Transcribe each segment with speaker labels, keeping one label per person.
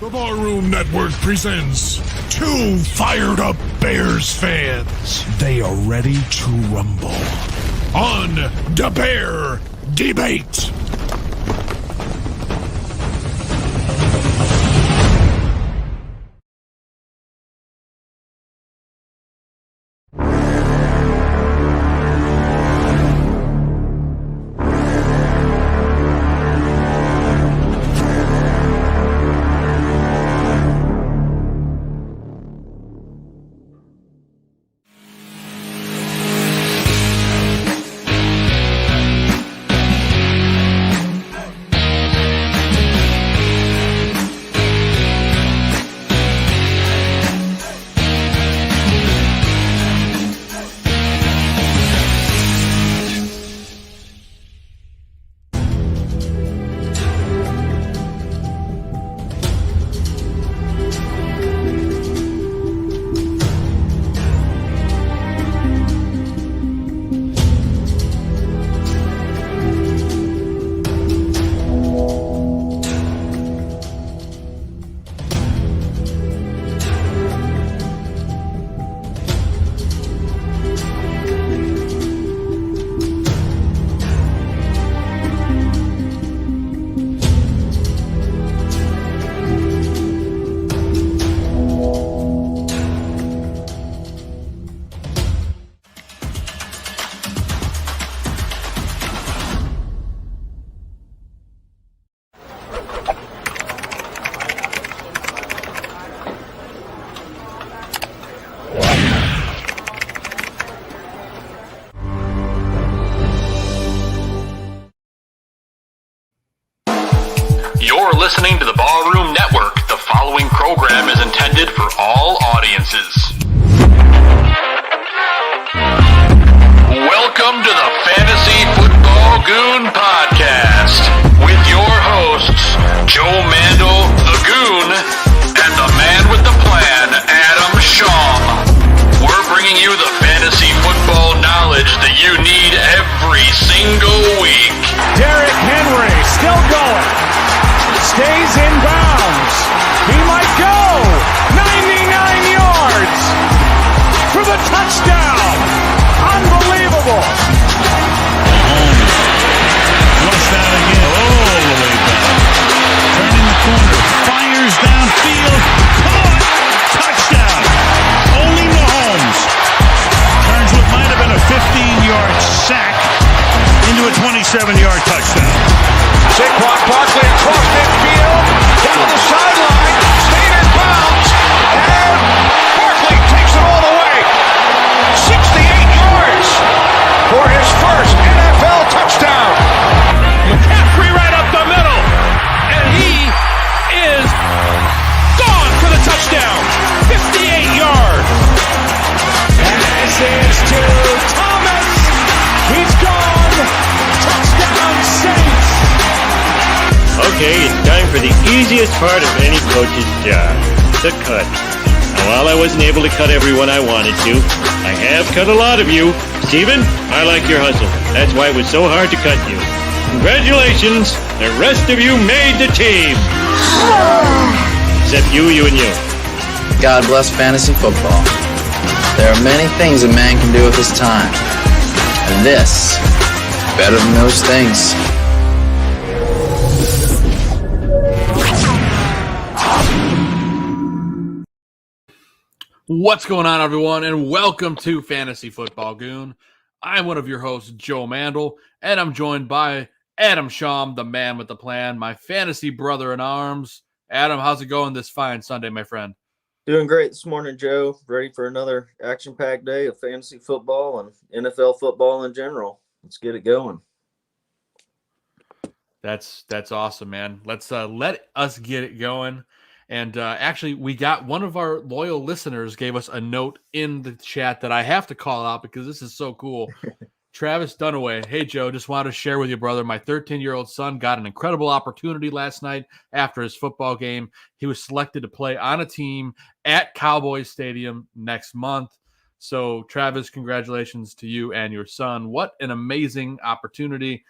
Speaker 1: The Barroom Network presents two fired-up Bears fans. They are ready to rumble on the Bear Debate.
Speaker 2: You're listening to the Barroom Network. The following program is intended for all audiences. Welcome to the Fantasy Football Goon Podcast with your hosts, Joe Mandel, the Goon, and the man with the plan, Adam Schaum. We're bringing you the fantasy football knowledge that you need every single week.
Speaker 3: Derrick Henry still going. Stays in bounds. He might go 99 yards for the touchdown. Unbelievable.
Speaker 4: Flushed out again. All the way back. Turning the corner. Fires downfield. Caught. Touchdown. Only Mahomes turns what might have been a 15-yard sack into a 27-yard touchdown.
Speaker 3: Saquon Barkley across midfield, down the sideline, stayed in bounds, and Barkley takes it all the way. 68 yards for his first NFL touchdown. McCaffrey right up the middle, and he is gone for the touchdown. 58 yards. Pass is to Thomas. He's gone. Touchdown Saints.
Speaker 5: Okay, it's time for the easiest part of any coach's job, the cut. Now, while I wasn't able to cut everyone I wanted to, I have cut a lot of you. Steven, I like your hustle. That's why it was so hard to cut you. Congratulations, the rest of you made the team. Except you, and you.
Speaker 6: God bless fantasy football. There are many things a man can do with his time. And this, better than those things.
Speaker 7: What's going on, everyone, and welcome to Fantasy Football Goon. I'm one of your hosts, Joe Mandel, and I'm joined by Adam Schaum, the man with the plan, my fantasy brother in arms. Adam, how's it going this fine Sunday, my friend?
Speaker 8: Doing great this morning, Joe. Ready for another action-packed day of fantasy football and NFL football in general. Let's get it going.
Speaker 7: That's awesome, man. Let's let us get it going. And actually, we got one of our loyal listeners gave us a note in the chat that I have to call out because this is so cool. Travis Dunaway. Hey, Joe, just wanted to share with you, brother. My 13-year-old son got an incredible opportunity last night after his football game. He was selected to play on a team at Cowboys Stadium next month. So, Travis, congratulations to you and your son. What an amazing opportunity.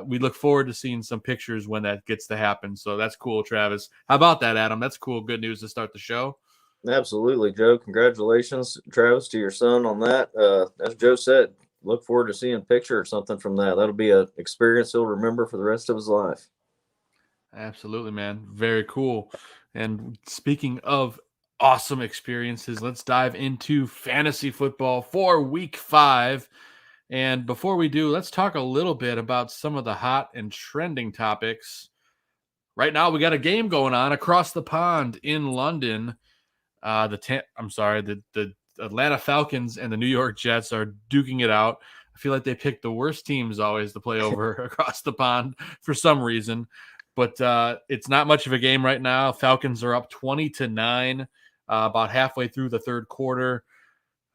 Speaker 7: we look forward to seeing some pictures when that gets to happen. So that's cool, Travis. How about that, Adam? That's cool. Good news to start the show.
Speaker 8: Absolutely, Joe. Congratulations, Travis, to your son on that. As Joe said, look forward to seeing a picture or something from that. That'll be an experience he'll remember for the rest of his life.
Speaker 7: Absolutely, man. Very cool. And speaking of awesome experiences, let's dive into fantasy football for week 5. And before we do, let's talk a little bit about some of the hot and trending topics. Right now, we got a game going on across the pond in London. The Atlanta Falcons and the New York Jets are duking it out. I feel like they pick the worst teams always to play over across the pond for some reason. But it's not much of a game right now. Falcons are up 20-9, about halfway through the third quarter.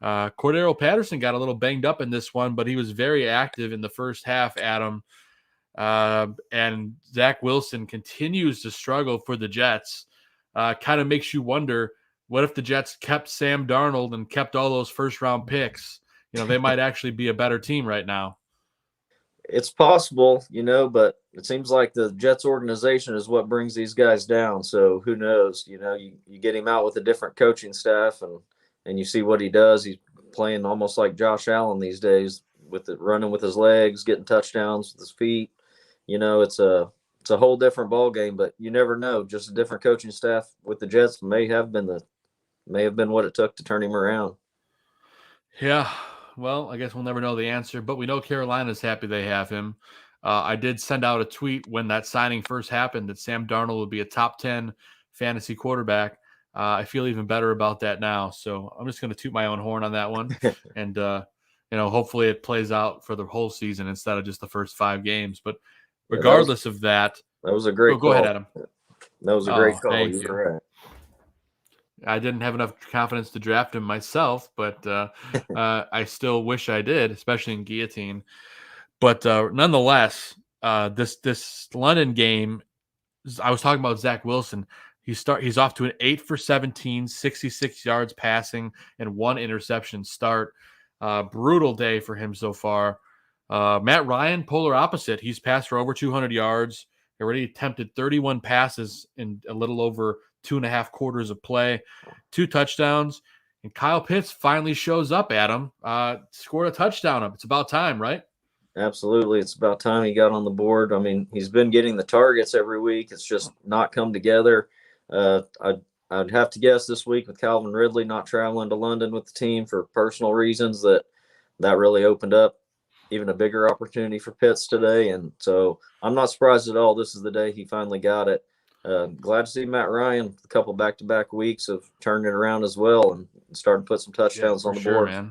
Speaker 7: Cordero Patterson got a little banged up in this one, but he was very active in the first half, Adam. And Zach Wilson continues to struggle for the Jets. Kind of makes you wonder, what if the Jets kept Sam Darnold and kept all those first-round picks? They might actually be a better team right now.
Speaker 8: It's possible, but it seems like the Jets organization is what brings these guys down. So who knows? You get him out with a different coaching staff and you see what he does. He's playing almost like Josh Allen these days, with it running with his legs, getting touchdowns with his feet. It's a whole different ball game, but you never know. Just a different coaching staff with the Jets may have been what it took to turn him around.
Speaker 7: Yeah. Well, I guess we'll never know the answer, but we know Carolina's happy they have him. I did send out a tweet when that signing first happened that Sam Darnold would be a top 10 fantasy quarterback. I feel even better about that now. So I'm just going to toot my own horn on that one. And, hopefully it plays out for the whole season instead of just the first 5 games. But regardless of that.
Speaker 8: That was a great call.
Speaker 7: Go ahead, Adam.
Speaker 8: That was a great call.
Speaker 7: Thank you.
Speaker 8: You're right.
Speaker 7: I didn't have enough confidence to draft him myself, but I still wish I did, especially in guillotine. But nonetheless, this London game, I was talking about Zach Wilson. He's off to an 8 for 17, 66 yards passing, and 1 interception start. Brutal day for him so far. Matt Ryan, polar opposite. He's passed for over 200 yards. He already attempted 31 passes in a little over 2.5 quarters of play, 2 touchdowns. And Kyle Pitts finally shows up, Adam. Scored a touchdown. It's about time, right?
Speaker 8: Absolutely. It's about time he got on the board. I mean, he's been getting the targets every week. It's just not come together. I'd have to guess this week with Calvin Ridley not traveling to London with the team for personal reasons that really opened up even a bigger opportunity for Pitts today. And so I'm not surprised at all. This is the day he finally got it. Glad to see Matt Ryan a couple back-to-back weeks of turning it around as well and starting to put some touchdowns on the board.
Speaker 7: Man.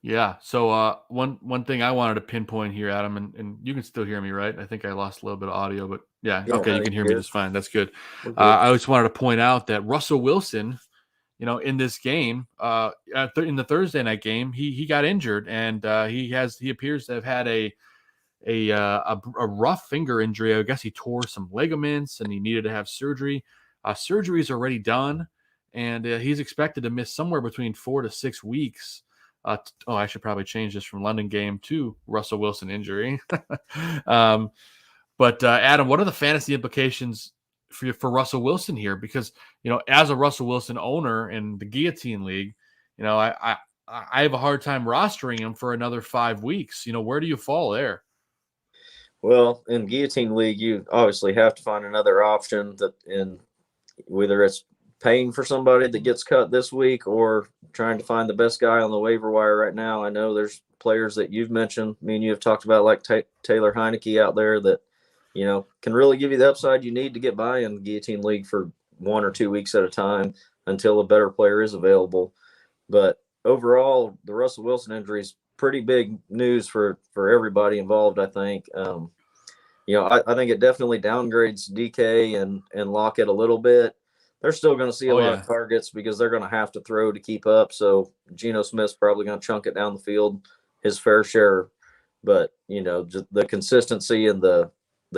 Speaker 7: Yeah. So one thing I wanted to pinpoint here, Adam, and you can still hear me, right? I think I lost a little bit of audio, but yeah okay, you can hear me just fine. That's good. I just wanted to point out that Russell Wilson, in this game, in the Thursday night game, he got injured, and he appears to have had a rough finger injury. I guess he tore some ligaments and he needed to have surgery. Surgery is already done, and he's expected to miss somewhere between 4 to 6 weeks. I should probably change this from London game to Russell Wilson injury. But Adam, what are the fantasy implications for Russell Wilson here? Because, as a Russell Wilson owner in the Guillotine League, I have a hard time rostering him for another 5 weeks. Where do you fall there?
Speaker 8: Well, in Guillotine League, you obviously have to find another option whether it's paying for somebody that gets cut this week or trying to find the best guy on the waiver wire right now. I know there's players that you've mentioned, me and you have talked about, like Taylor Heineke out there that, can really give you the upside you need to get by in the Guillotine League for 1 or 2 weeks at a time until a better player is available. But overall, the Russell Wilson injury is pretty big news for everybody involved, I think. I think it definitely downgrades DK and Lockett a little bit. They're still going to see a lot of targets because they're going to have to throw to keep up. So Geno Smith's probably going to chunk it down the field his fair share. But, just the consistency and the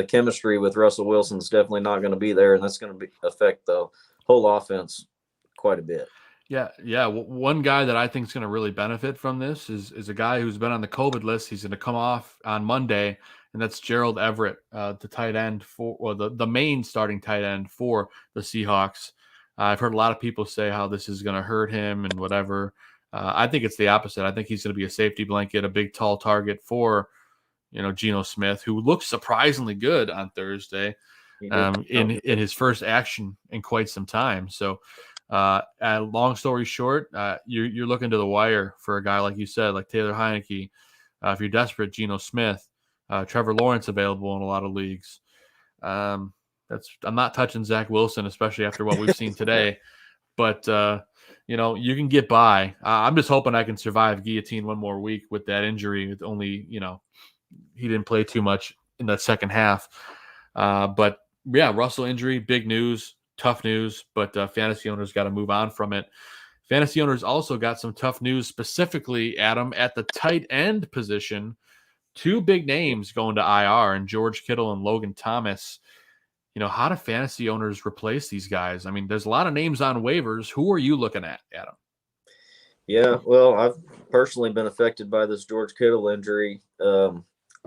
Speaker 8: chemistry with Russell Wilson is definitely not going to be there, and that's going to affect the whole offense quite a bit.
Speaker 7: Yeah. One guy that I think is going to really benefit from this is a guy who's been on the COVID list. He's going to come off on Monday, and that's Gerald Everett, the tight end the main starting tight end for the Seahawks. I've heard a lot of people say how this is going to hurt him and whatever. I think it's the opposite. I think he's going to be a safety blanket, a big, tall target for Geno Smith, who looked surprisingly good on Thursday in his first action in quite some time. So. Long story short, you're looking to the wire for a guy like you said, like Taylor Heineke. If you're desperate, Geno Smith, Trevor Lawrence available in a lot of leagues. I'm not touching Zach Wilson, especially after what we've seen today. But you can get by. I'm just hoping I can survive guillotine one more week with that injury. With only he didn't play too much in that second half. But yeah, Russell injury, big news. Tough news, but fantasy owners got to move on from it. Fantasy owners also got some tough news, specifically, Adam, at the tight end position. Two big names going to IR, and George Kittle and Logan Thomas. How do fantasy owners replace these guys? I mean, there's a lot of names on waivers. Who are you looking at, Adam?
Speaker 8: Yeah, well, I've personally been affected by this George Kittle injury. So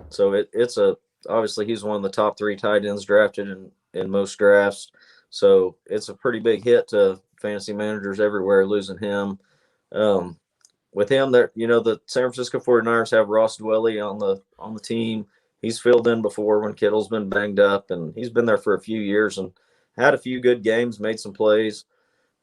Speaker 8: it's obviously he's one of the top 3 tight ends drafted in most drafts. So it's a pretty big hit to fantasy managers everywhere losing him. With him, the San Francisco 49ers have Ross Dwelly on the team. He's filled in before when Kittle's been banged up, and he's been there for a few years and had a few good games, made some plays.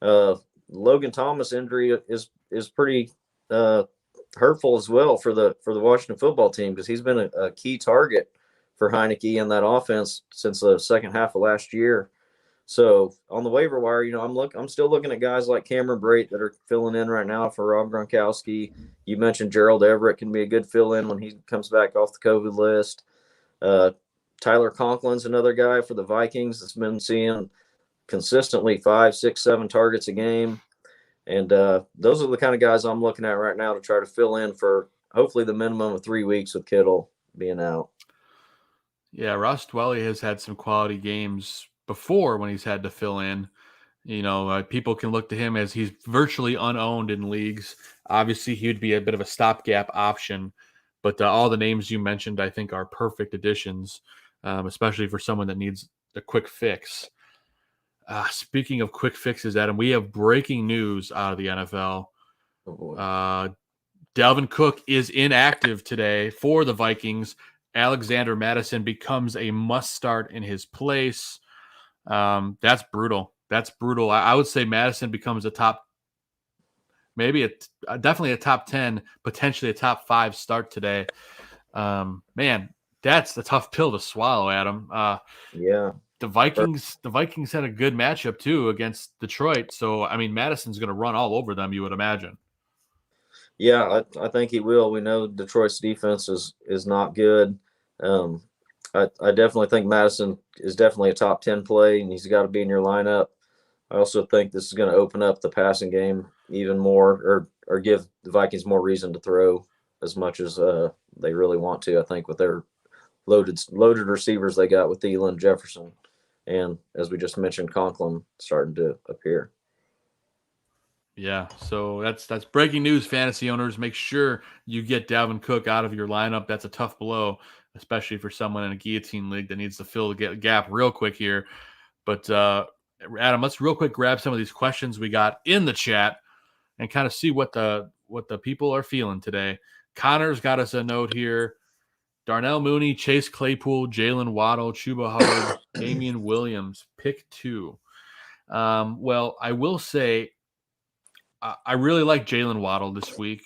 Speaker 8: Logan Thomas injury is pretty hurtful as well for the Washington football team, because he's been a key target for Heineke in that offense since the second half of last year. So on the waiver wire, I'm still looking at guys like Cameron Brate that are filling in right now for Rob Gronkowski. You mentioned Gerald Everett can be a good fill-in when he comes back off the COVID list. Tyler Conklin's another guy for the Vikings that's been seeing consistently 5, 6, 7 targets a game. And those are the kind of guys I'm looking at right now to try to fill in for hopefully the minimum of 3 weeks with Kittle being out.
Speaker 7: Yeah, Ross Dwelly has had some quality games before when he's had to fill in. People can look to him as he's virtually unowned in leagues. Obviously, he would be a bit of a stopgap option, but all the names you mentioned, I think, are perfect additions, especially for someone that needs a quick fix. Speaking of quick fixes, Adam, we have breaking news out of the NFL. Dalvin Cook is inactive today for the Vikings. Alexander Mattison becomes a must start in his place. That's brutal. I would say Madison becomes definitely a top 10, potentially a top 5 start today. Man, that's a tough pill to swallow, Adam.
Speaker 8: Yeah.
Speaker 7: The Vikings had a good matchup too against Detroit. So, I mean, Madison's going to run all over them, you would imagine.
Speaker 8: Yeah, I think he will. We know Detroit's defense is not good. I definitely think Madison is definitely a top 10 play, and he's got to be in your lineup. I also think this is going to open up the passing game even more, or give the Vikings more reason to throw as much as they really want to. I think with their loaded receivers they got with Thielen and Jefferson, and as we just mentioned, Conklin starting to appear.
Speaker 7: Yeah, so that's breaking news, fantasy owners. Make sure you get Dalvin Cook out of your lineup. That's a tough blow, especially for someone in a guillotine league that needs to fill the gap real quick here. But Adam, let's real quick grab some of these questions we got in the chat and kind of see what the people are feeling today. Connor's got us a note here. Darnell Mooney, Chase Claypool, Jalen Waddle, Chuba Hubbard, Damian Williams, pick 2. Well, I will say I really like Jalen Waddle this week.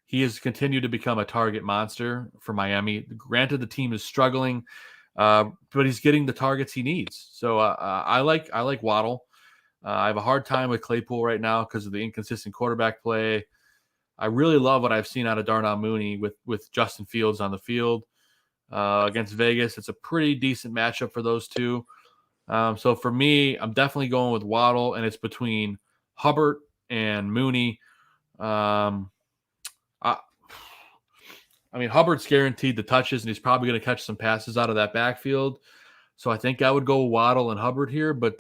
Speaker 7: He has continued to become a target monster for Miami. Granted, the team is struggling, but he's getting the targets he needs. So I like Waddle. I have a hard time with Claypool right now because of the inconsistent quarterback play. I really love what I've seen out of Darnell Mooney with Justin Fields on the field against Vegas. It's a pretty decent matchup for those two. So for me, I'm definitely going with Waddle, and it's between Hubbard and Mooney. I mean, Hubbard's guaranteed the touches, and he's probably going to catch some passes out of that backfield. So I think I would go Waddle and Hubbard here. But,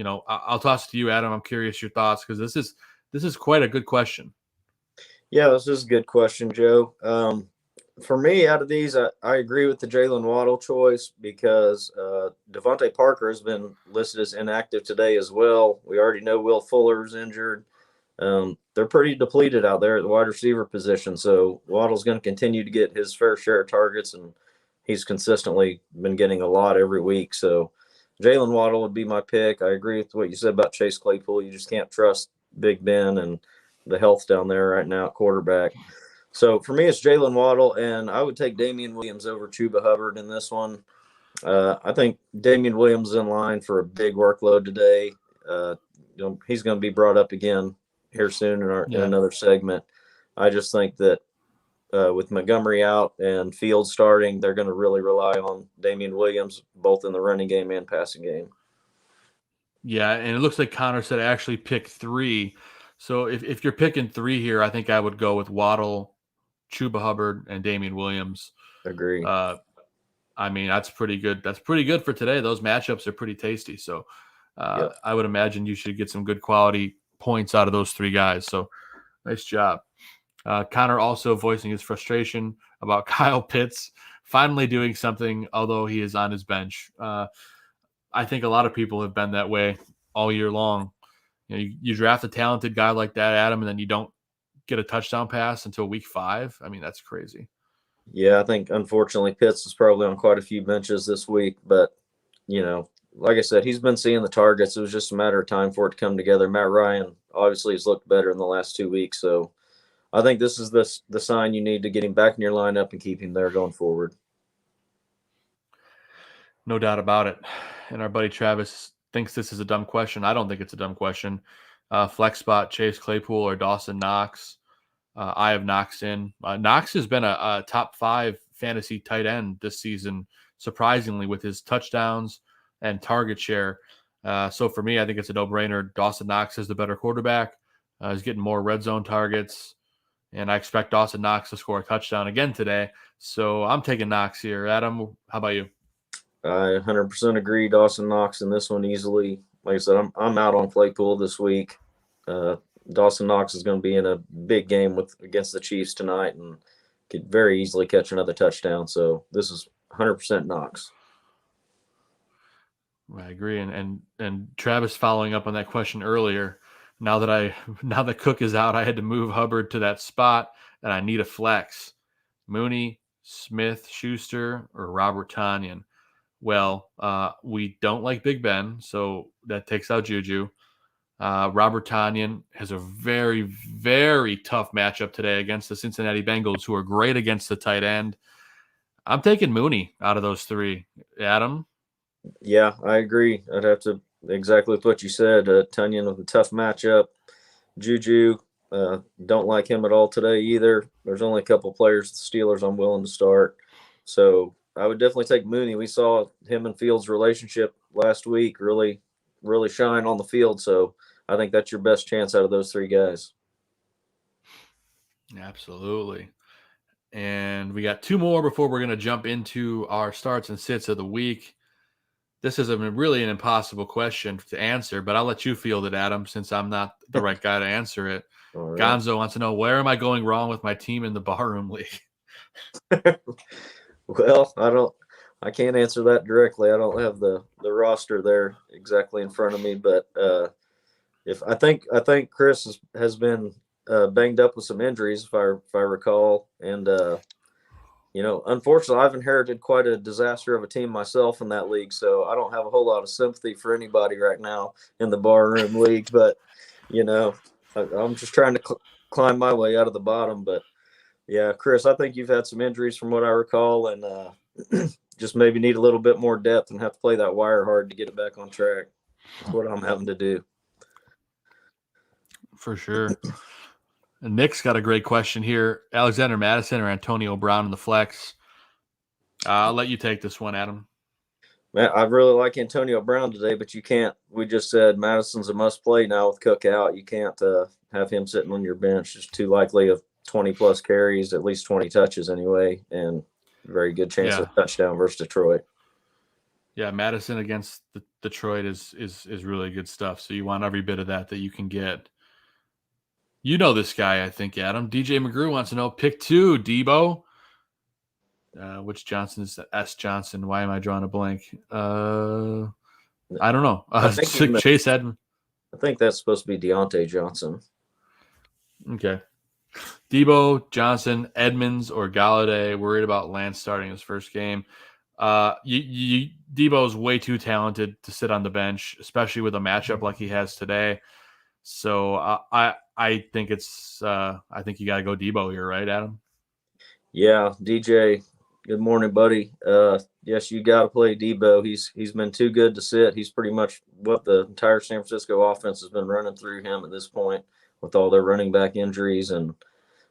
Speaker 7: I'll toss it to you, Adam. I'm curious your thoughts because this is quite a good question.
Speaker 8: Yeah, this is a good question, Joe. For me, out of these, I agree with the Jalen Waddle choice because Devontae Parker has been listed as inactive today as well. We already know Will Fuller's injured. They're pretty depleted out there at the wide receiver position, so Waddle's going to continue to get his fair share of targets, and he's consistently been getting a lot every week. So Jalen Waddle would be my pick. I agree with what you said about Chase Claypool. You just can't trust Big Ben and the health down there right now at quarterback. So for me, it's Jalen Waddle, and I would take Damian Williams over Chuba Hubbard in this one. I think Damian Williams is in line for a big workload today. He's going to be brought up again here soon in another segment. I just think that with Montgomery out and Fields starting, they're going to really rely on Damian Williams, both in the running game and passing game.
Speaker 7: Yeah, and it looks like Connor said actually pick 3. So if you're picking 3 here, I think I would go with Waddle, Chuba Hubbard, and Damian Williams.
Speaker 8: Agree.
Speaker 7: I mean, that's pretty good. That's pretty good for today. Those matchups are pretty tasty. So I would imagine you should get some good quality points out of those 3 guys. So nice job. Connor also voicing his frustration about Kyle Pitts finally doing something, although he is on his bench. I think a lot of people have been that way all year long. You draft a talented guy like that, Adam, and then you don't get a touchdown pass until week 5. I mean, that's crazy.
Speaker 8: Yeah, I think unfortunately Pitts is probably on quite a few benches this week, but like I said, he's been seeing the targets. It was just a matter of time for it to come together. Matt Ryan obviously has looked better in the last 2 weeks, so I think this is the sign you need to get him back in your lineup and keep him there going forward.
Speaker 7: No doubt about it. And our buddy Travis thinks this is a dumb question. I don't think it's a dumb question. Flex spot, Chase Claypool or Dawson Knox. I have Knox in. Knox has been a top 5 fantasy tight end this season, surprisingly, with his touchdowns and target share. So for me, I think it's a no-brainer. Dawson Knox is the better quarterback. He's getting more red zone targets, and I expect Dawson Knox to score a touchdown again today. So I'm taking Knox here. Adam, how about you?
Speaker 8: I 100% agree. Dawson Knox in this one easily. Like I said, I'm out on Claypool this week. Dawson Knox is going to be in a big game against the Chiefs tonight and could very easily catch another touchdown. So this is 100% Knox.
Speaker 7: I agree. And Travis following up on that question earlier, now that Cook is out, I had to move Hubbard to that spot and I need a flex. Mooney, Smith, Schuster, or Robert Tonyan. Well, we don't like Big Ben, so that takes out Juju. Robert Tonyan has a very, very tough matchup today against the Cincinnati Bengals, who are great against the tight end. I'm taking Mooney out of those 3. Adam?
Speaker 8: Yeah, I agree. I'd have to exactly with what you said. Tonyan with a tough matchup. Juju, don't like him at all today either. There's only a couple players, the Steelers, I'm willing to start. So I would definitely take Mooney. We saw him and Fields' relationship last week really, really shine on the field. So I think that's your best chance out of those 3 guys.
Speaker 7: Absolutely. And we got 2 more before we're going to jump into our starts and sits of the week. This is really an impossible question to answer, but I'll let you field it, Adam, since I'm not the right guy to answer it. Right. Gonzo wants to know, where am I going wrong with my team in the Barroom League?
Speaker 8: Well, I can't answer that directly. I don't have the roster there exactly in front of me, but I think Chris has been banged up with some injuries, if I recall, and unfortunately, I've inherited quite a disaster of a team myself in that league, so I don't have a whole lot of sympathy for anybody right now in the Barroom League. But I'm just trying to climb my way out of the bottom, but. Yeah, Chris, I think you've had some injuries from what I recall, and just maybe need a little bit more depth and have to play that wire hard to get it back on track. That's what I'm having to do.
Speaker 7: For sure. And Nick's got a great question here. Alexander Madison or Antonio Brown in the flex? I'll let you take this one, Adam.
Speaker 8: Man, I really like Antonio Brown today, but you can't. We just said Madison's a must-play now with Cook out. You can't have him sitting on your bench. It's too likely of 20-plus carries, at least 20 touches anyway, and very good chance of touchdown versus Detroit.
Speaker 7: Yeah, Madison against Detroit is really good stuff. So you want every bit of that you can get. You know this guy, I think, Adam. DJ McGrew wants to know pick 2, Debo. Which Johnson is S. Johnson? Why am I drawing a blank? I don't know. Chase Edmonds.
Speaker 8: I think that's supposed to be Deontay Johnson.
Speaker 7: Okay. Debo, Johnson, Edmonds, or Galladay. Worried about Lance starting his first game. Debo's way too talented to sit on the bench, especially with a matchup like he has today. So I think I think you got to go Debo here, right, Adam?
Speaker 8: Yeah, DJ. Good morning, buddy. Yes, you got to play Debo. He's been too good to sit. He's pretty much what the entire San Francisco offense has been running through him at this point with all their running back injuries and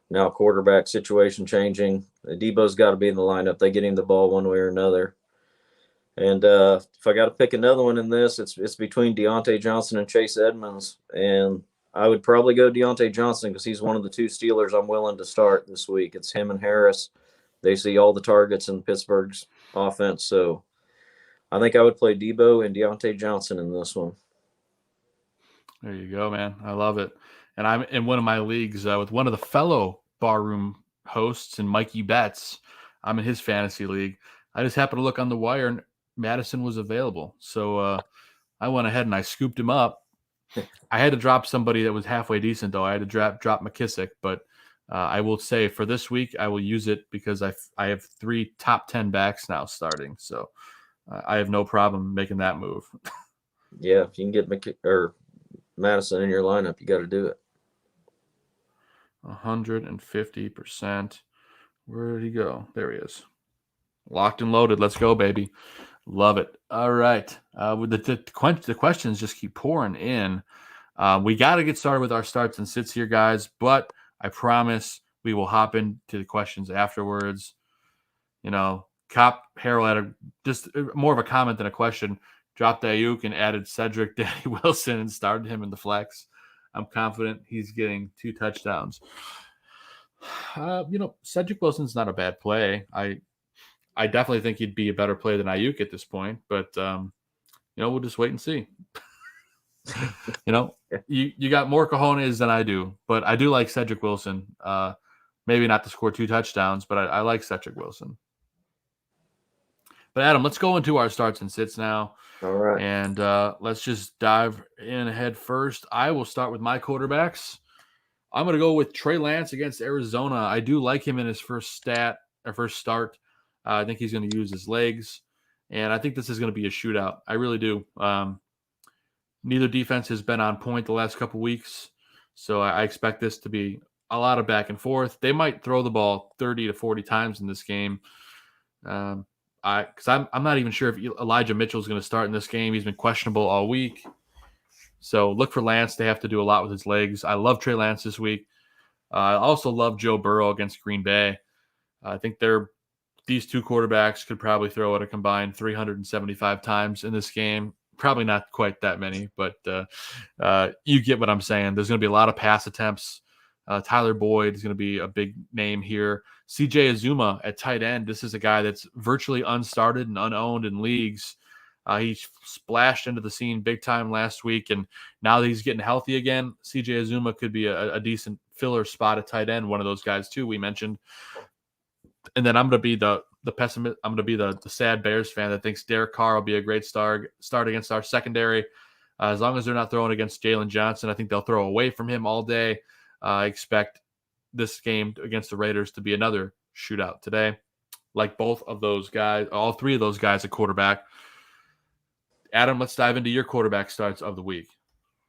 Speaker 8: now quarterback situation changing. Debo's got to be in the lineup. They get him the ball one way or another. And if I got to pick another one in this, it's between Deontay Johnson and Chase Edmonds. And I would probably go Deontay Johnson because he's one of the 2 Steelers I'm willing to start this week. It's him and Harris. They see all the targets in Pittsburgh's offense. So I think I would play Debo and Deontay Johnson in this one.
Speaker 7: There you go, man. I love it. And I'm in one of my leagues with one of the fellow Barroom hosts and Mikey Betts. I'm in his fantasy league. I just happened to look on the wire and Madison was available. So I went ahead and I scooped him up. I had to drop somebody that was halfway decent, though. I had to drop McKissick, but I will say for this week, I will use it because I have 3 top 10 backs now starting. So I have no problem making that move.
Speaker 8: Yeah, if you can get Madison in your lineup, you got to do it.
Speaker 7: 150%. Where did he go? There he is. Locked and loaded. Let's go, baby. Love it. All right. With the questions just keep pouring in. We got to get started with our starts and sits here, guys, but I promise we will hop into the questions afterwards. You know, Cop Harold had just more of a comment than a question. Dropped Ayuk and added Cedric Danny Wilson and started him in the flex. I'm confident he's getting 2 touchdowns. Cedric Wilson's not a bad play. I definitely think he'd be a better player than Ayuk at this point, but we'll just wait and see. You got more cojones than I do, but I do like Cedric Wilson. Maybe not to score 2 touchdowns, but I like Cedric Wilson. But Adam, let's go into our starts and sits now.
Speaker 8: All right.
Speaker 7: And let's just dive in head first. I will start with my quarterbacks. I'm going to go with Trey Lance against Arizona. I do like him in his first start. I think he's going to use his legs, and I think this is going to be a shootout. I really do. Neither defense has been on point the last couple weeks, so I expect this to be a lot of back and forth. They might throw the ball 30 to 40 times in this game. Because I'm not even sure if Elijah Mitchell is going to start in this game. He's been questionable all week. So look for Lance. They have to do a lot with his legs. I love Trey Lance this week. I also love Joe Burrow against Green Bay. I think these 2 quarterbacks could probably throw it a combined 375 times in this game. Probably not quite that many, but you get what I'm saying. There's going to be a lot of pass attempts. Tyler Boyd is going to be a big name here. CJ Azuma at tight end. This is a guy that's virtually unstarted and unowned in leagues. He splashed into the scene big time last week, and now that he's getting healthy again, CJ Azuma could be a decent filler spot at tight end. One of those guys too we mentioned. And then I'm going to be the pessimist. I'm going to be the sad Bears fan that thinks Derek Carr will be a great start against our secondary. As long as they're not throwing against Jalen Johnson, I think they'll throw away from him all day. I expect this game against the Raiders to be another shootout today. Like both of those guys, all 3 of those guys at quarterback. Adam, let's dive into your quarterback starts of the week.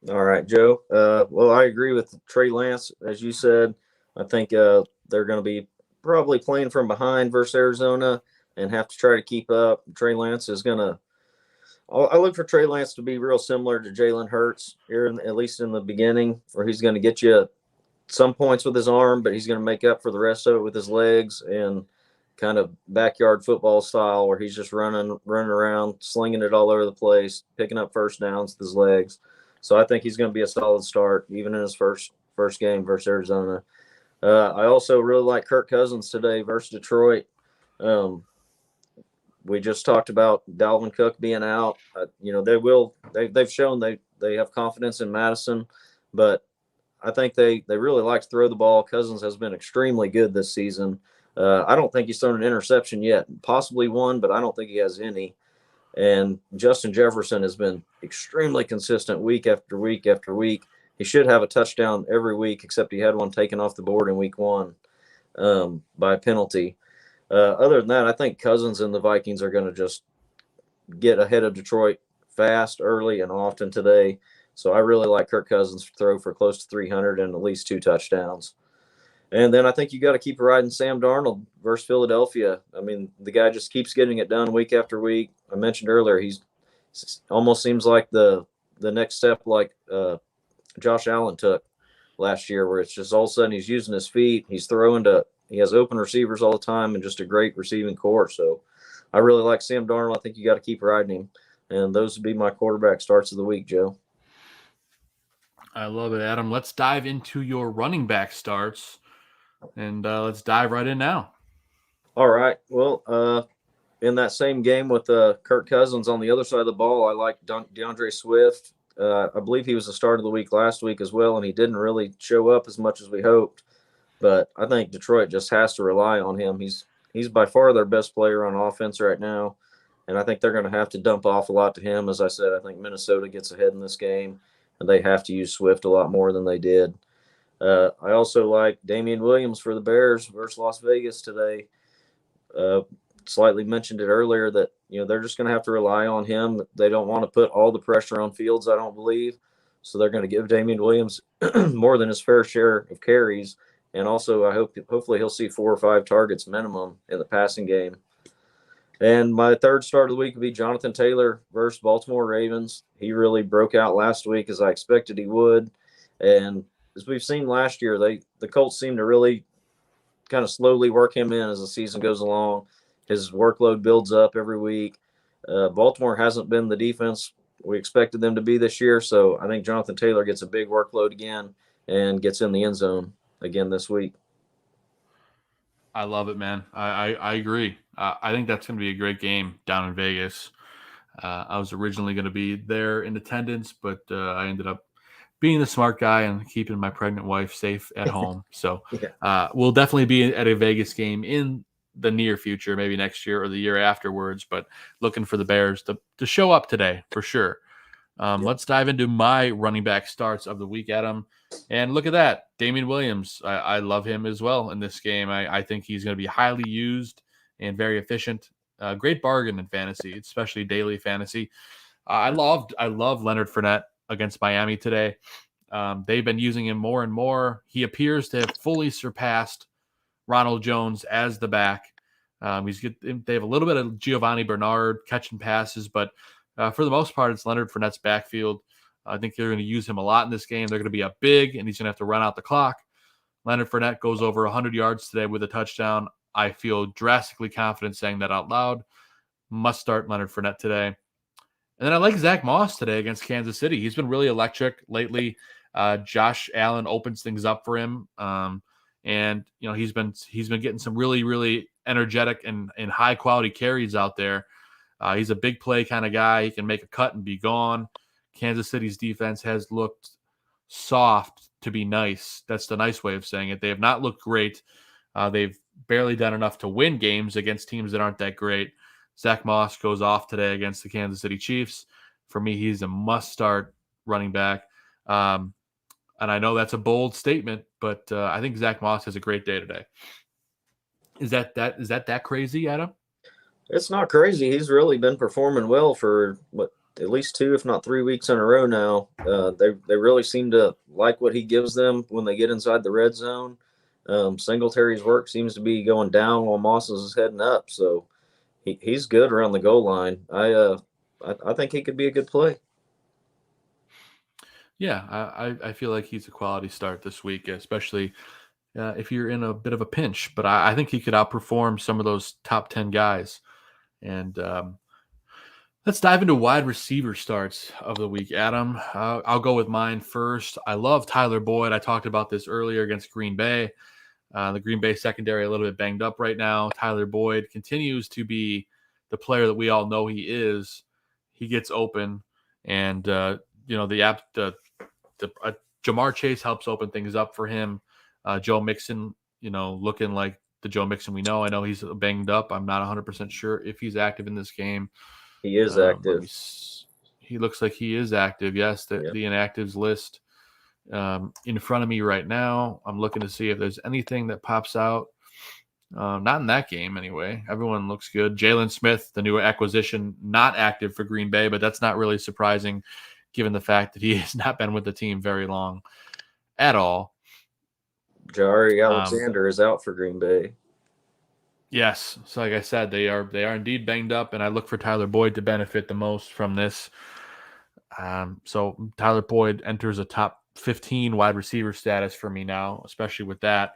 Speaker 8: All right, Joe. Well, I agree with Trey Lance. As you said, I think they're going to be probably playing from behind versus Arizona and have to try to keep up. Trey Lance is going to – I look for Trey Lance to be real similar to Jalen Hurts here, at least in the beginning, where he's going to get you some points with his arm, but he's going to make up for the rest of it with his legs and kind of backyard football style where he's just running around, slinging it all over the place, picking up first downs with his legs. So I think he's going to be a solid start, even in his first game versus Arizona. I also really like Kirk Cousins today versus Detroit. we just talked about Dalvin Cook being out. They've shown they have confidence in Madison, but I think they really like to throw the ball. Cousins has been extremely good this season. I don't think he's thrown an interception yet, possibly one, but I don't think he has any. And Justin Jefferson has been extremely consistent week after week after week. He should have a touchdown every week, except he had one taken off the board in week 1 by penalty. Other than that, I think Cousins and the Vikings are going to just get ahead of Detroit fast, early, and often today. So I really like Kirk Cousins to throw for close to 300 and at least 2 touchdowns. And then I think you got to keep riding Sam Darnold versus Philadelphia. I mean, the guy just keeps getting it done week after week. I mentioned earlier, he's almost seems like the next step like Josh Allen took last year, where it's just all of a sudden he's using his feet. He has open receivers all the time and just a great receiving core. So I really like Sam Darnold. I think you got to keep riding him. And those would be my quarterback starts of the week, Joe.
Speaker 7: I love it, Adam. Let's dive into your running back starts. And let's dive right in now.
Speaker 8: All right. Well, in that same game with Kirk Cousins on the other side of the ball, I like DeAndre Swift. I believe he was the start of the week last week as well, and he didn't really show up as much as we hoped. But I think Detroit just has to rely on him. He's by far their best player on offense right now, and I think they're going to have to dump off a lot to him. As I said, I think Minnesota gets ahead in this game, and they have to use Swift a lot more than they did. I also like Damian Williams for the Bears versus Las Vegas today. Slightly mentioned it earlier that they're just going to have to rely on him. They don't want to put all the pressure on Fields, I don't believe. So they're going to give Damian Williams more than his fair share of carries. And also, hopefully he'll see 4 or 5 targets minimum in the passing game. And my third start of the week would be Jonathan Taylor versus Baltimore Ravens. He really broke out last week, as I expected he would. And as we've seen last year, the Colts seem to really kind of slowly work him in as the season goes along. His workload builds up every week. Baltimore hasn't been the defense we expected them to be this year, so I think Jonathan Taylor gets a big workload again and gets in the end zone again this week.
Speaker 7: I love it, man. I agree. I think that's going to be a great game down in Vegas. I was originally going to be there in attendance, but I ended up being the smart guy and keeping my pregnant wife safe at home. So we'll definitely be at a Vegas game in the near future, maybe next year or the year afterwards, but looking for the Bears to show up today for sure. Let's dive into my running back starts of the week, Adam. And look at that. Damian Williams. I love him as well in this game. I think he's going to be highly used and very efficient. Great bargain in fantasy, especially daily fantasy. I love Leonard Fournette against Miami today. They've been using him more and more. He appears to have fully surpassed Ronald Jones as the back. They have a little bit of Giovanni Bernard catching passes, but for the most part, it's Leonard Fournette's backfield. I think they're going to use him a lot in this game. They're going to be up big, and he's going to have to run out the clock. Leonard Fournette goes over 100 yards today with a touchdown. I feel drastically confident saying that out loud. Must start Leonard Fournette today. And then I like Zach Moss today against Kansas City. He's been really electric lately. Josh Allen opens things up for him. And he's been getting some really, really energetic and high quality carries out there. He's a big play kind of guy. He can make a cut and be gone. Kansas City's defense has looked soft to be nice. That's the nice way of saying it. They have not looked great. They've barely done enough to win games against teams that aren't that great. Zach Moss goes off today against the Kansas City Chiefs. For me, he's a must-start running back. And I know that's a bold statement, but I think Zach Moss has a great day today. Is that crazy, Adam?
Speaker 8: It's not crazy. He's really been performing well for at least 2, if not 3 weeks in a row now. They really seem to like what he gives them when they get inside the red zone. Singletary's work seems to be going down while Moss is heading up, so he's good around the goal line. I think he could be a good play.
Speaker 7: Yeah, I feel like he's a quality start this week, especially if you're in a bit of a pinch. But I think he could outperform some of those top 10 guys. And let's dive into wide receiver starts of the week, Adam. I'll go with mine first. I love Tyler Boyd. I talked about this earlier against Green Bay. The Green Bay secondary a little bit banged up right now. Tyler Boyd continues to be the player that we all know he is, he gets open, and Jamar Chase helps open things up for him. Joe Mixon, looking like the Joe Mixon we know. I know he's banged up. I'm not 100% sure if he's active in this game.
Speaker 8: He is active.
Speaker 7: He looks like he is active. Yes, the inactives list in front of me right now. I'm looking to see if there's anything that pops out. Not in that game anyway. Everyone looks good. Jalen Smith, the new acquisition, not active for Green Bay, but that's not really surprising given the fact that he has not been with the team very long at all.
Speaker 8: Jari Alexander is out for Green Bay.
Speaker 7: Yes. So like I said, they are indeed banged up, and I look for Tyler Boyd to benefit the most from this. So Tyler Boyd enters a top 15 wide receiver status for me now, especially with that.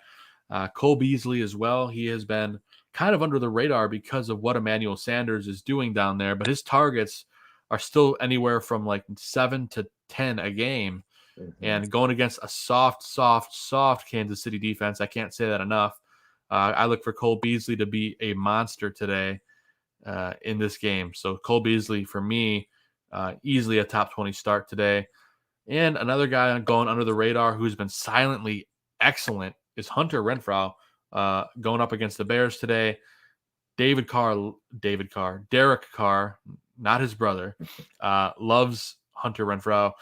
Speaker 7: Cole Beasley as well. He has been kind of under the radar because of what Emmanuel Sanders is doing down there, but his targets are still anywhere from like 7 to 10 a game. Mm-hmm. And going against a soft Kansas City defense, I can't say that enough. I look for Cole Beasley to be a monster today in this game. So Cole Beasley, for me, easily a top 20 start today. And another guy going under the radar who's been silently excellent is Hunter Renfrow, going up against the Bears today. Derek Carr, not his brother, loves Hunter Renfrow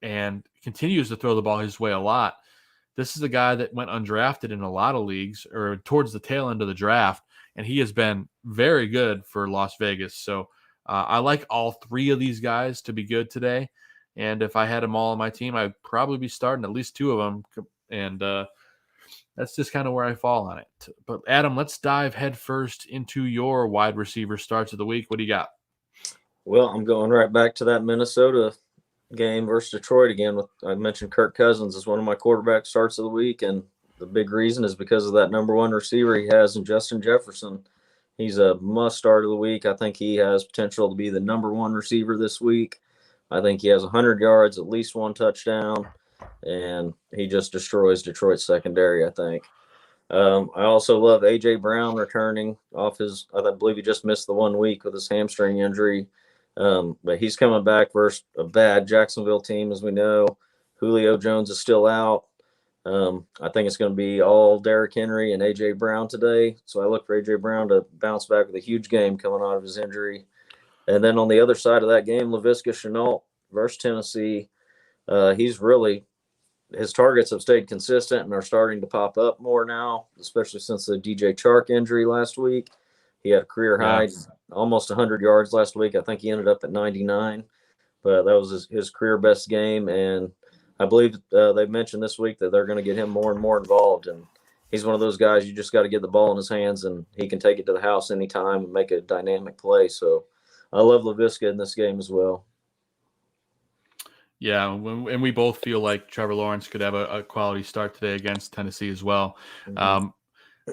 Speaker 7: and continues to throw the ball his way a lot. This is a guy that went undrafted in a lot of leagues or towards the tail end of the draft, and he has been very good for Las Vegas. So I like all three of these guys to be good today. And if I had them all on my team, I'd probably be starting at least two of them. And that's just kind of where I fall on it. But Adam, let's dive headfirst into your wide receiver starts of the week. What do you got?
Speaker 8: Well, I'm going right back to that Minnesota game versus Detroit again. I mentioned Kirk Cousins as one of my quarterback starts of the week, and the big reason is because of that number one receiver he has in Justin Jefferson. He's a must start of the week. I think he has potential to be the number one receiver this week. I think he has 100 yards, at least one touchdown, and he just destroys Detroit's secondary, I think. I also love A.J. Brown returning off I believe he just missed the 1 week with his hamstring injury. But he's coming back versus a bad Jacksonville team, as we know. Julio Jones is still out. I think it's going to be all Derrick Henry and A.J. Brown today. So I look for A.J. Brown to bounce back with a huge game coming out of his injury. And then on the other side of that game, Laviska Shenault versus Tennessee. His targets have stayed consistent and are starting to pop up more now, especially since the DJ Chark injury last week. He had a career high, almost 100 yards last week. I think he ended up at 99, but that was his career best game. And I believe they've mentioned this week that they're going to get him more and more involved. And he's one of those guys you just got to get the ball in his hands, and he can take it to the house anytime and make a dynamic play. So I love Laviska in this game as well.
Speaker 7: Yeah, and we both feel like Trevor Lawrence could have a quality start today against Tennessee as well. Mm-hmm.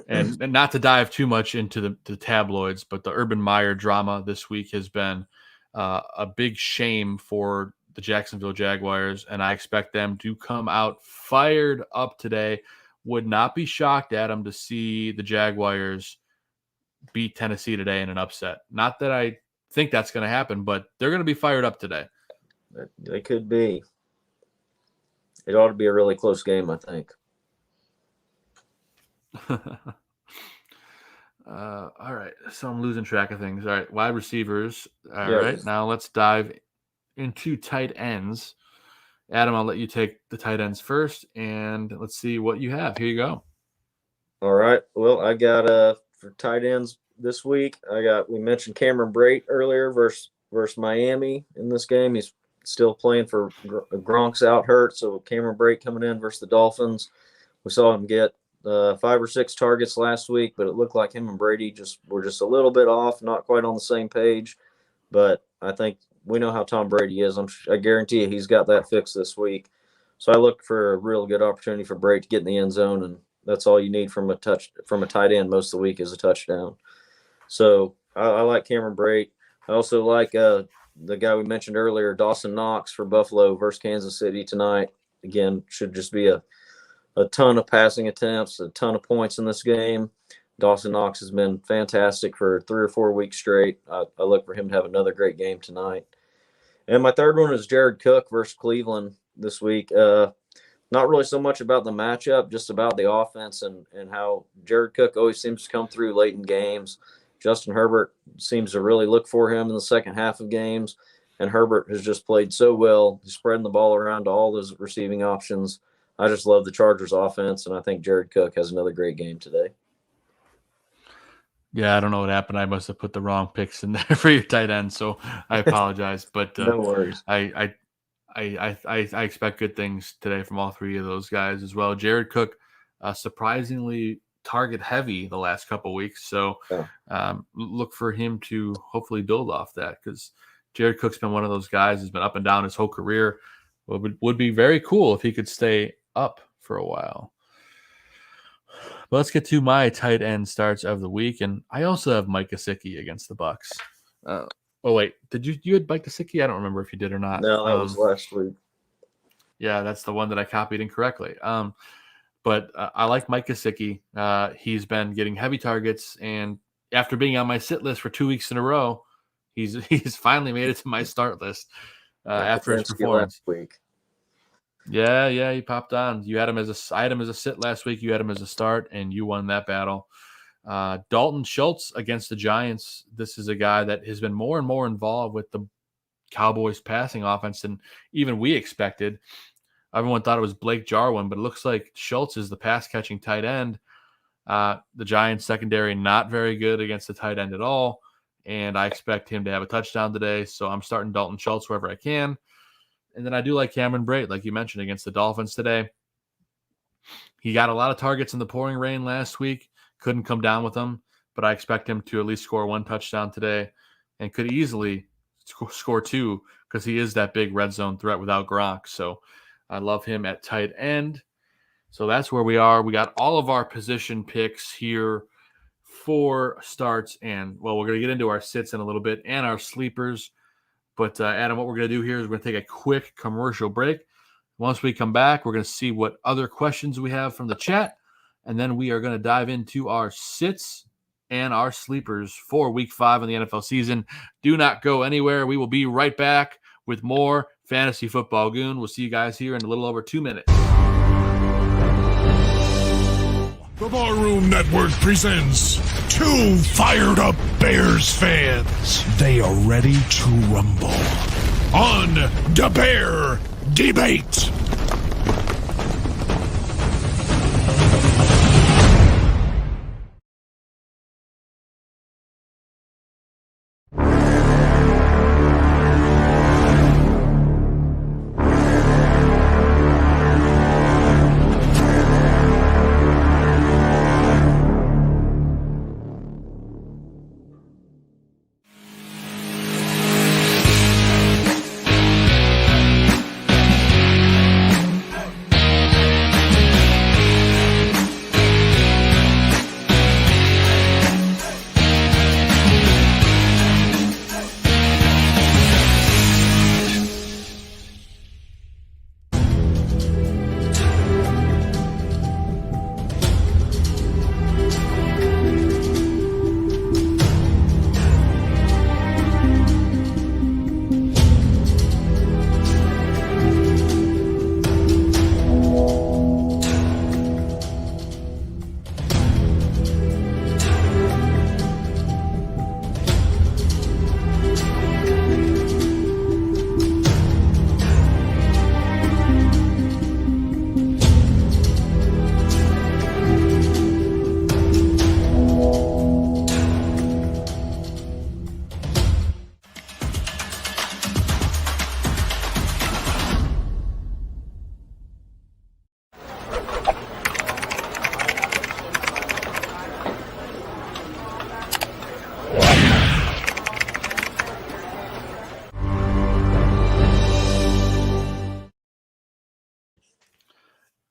Speaker 7: And not to dive too much into the tabloids, but the Urban Meyer drama this week has been a big shame for the Jacksonville Jaguars, and I expect them to come out fired up today. Would not be shocked, Adam, to see the Jaguars beat Tennessee today in an upset. Not that I think that's going to happen, but they're going to be fired up today.
Speaker 8: They could be. It ought to be a really close game, I think.
Speaker 7: All right. So I'm losing track of things. All right. Wide receivers. All right. Now let's dive into tight ends. Adam, I'll let you take the tight ends first, and let's see what you have. Here you go.
Speaker 8: All right. Well, I got for tight ends this week, we mentioned Cameron Brate earlier versus Miami in this game. He's still playing for Gronk's out hurt, so Cameron Brate coming in versus the Dolphins. We saw him get 5 or 6 targets last week, but it looked like him and Brady were just a little bit off, not quite on the same page. But I think we know how Tom Brady is. I guarantee you he's got that fixed this week. So I look for a real good opportunity for Brady to get in the end zone, and that's all you need from a tight end most of the week is a touchdown. So I like Cameron Brate. I also like the guy we mentioned earlier, Dawson Knox for Buffalo versus Kansas City tonight. Again, should just be a ton of passing attempts, a ton of points in this game. Dawson Knox has been fantastic for 3 or 4 weeks straight. I look for him to have another great game tonight. And my third one is Jared Cook versus Cleveland this week. Not really so much about the matchup, just about the offense and how Jared Cook always seems to come through late in games. Justin Herbert seems to really look for him in the second half of games, and Herbert has just played so well. He's spreading the ball around to all those receiving options. I just love the Chargers offense, and I think Jared Cook has another great game today.
Speaker 7: Yeah, I don't know what happened. I must have put the wrong picks in there for your tight end, so I apologize. But
Speaker 8: No worries.
Speaker 7: I expect good things today from all three of those guys as well. Jared Cook, surprisingly target heavy the last couple weeks, so look for him to hopefully build off that, because Jared Cook's been one of those guys who's been up and down his whole career. Would be very cool if he could stay up for a while. But let's get to my tight end starts of the week, and I also have Mike Gesicki against the Bucks. Oh wait, did you had Mike Gesicki? I don't remember if you did or not.
Speaker 8: No, that was last week.
Speaker 7: Yeah, that's the one that I copied incorrectly. But I like Mike Gesicki. He's been getting heavy targets, and after being on my sit list for 2 weeks in a row, he's finally made it to my start list after his performance.
Speaker 8: Last week.
Speaker 7: Yeah, he popped on. I had him as a sit last week. You had him as a start, and you won that battle. Dalton Schultz against the Giants. This is a guy that has been more and more involved with the Cowboys passing offense than even we expected. Everyone thought it was Blake Jarwin, but it looks like Schultz is the pass-catching tight end. The Giants secondary not very good against the tight end at all, and I expect him to have a touchdown today, so I'm starting Dalton Schultz wherever I can. And then I do like Cameron Brate, like you mentioned, against the Dolphins today. He got a lot of targets in the pouring rain last week. Couldn't come down with them, but I expect him to at least score one touchdown today and could easily score two, because he is that big red zone threat without Gronk. So I love him at tight end. So that's where we are. We got all of our position picks here for starts. And, well, we're going to get into our sits in a little bit and our sleepers. But, Adam, what we're going to do here is we're going to take a quick commercial break. Once we come back, we're going to see what other questions we have from the chat. And then we are going to dive into our sits and our sleepers for Week 5 in the NFL season. Do not go anywhere. We will be right back with more Fantasy Football Goon. We'll see you guys here in a little over 2 minutes.
Speaker 1: The Barroom Network presents two fired-up Bears fans. They are ready to rumble on the Bear Debate.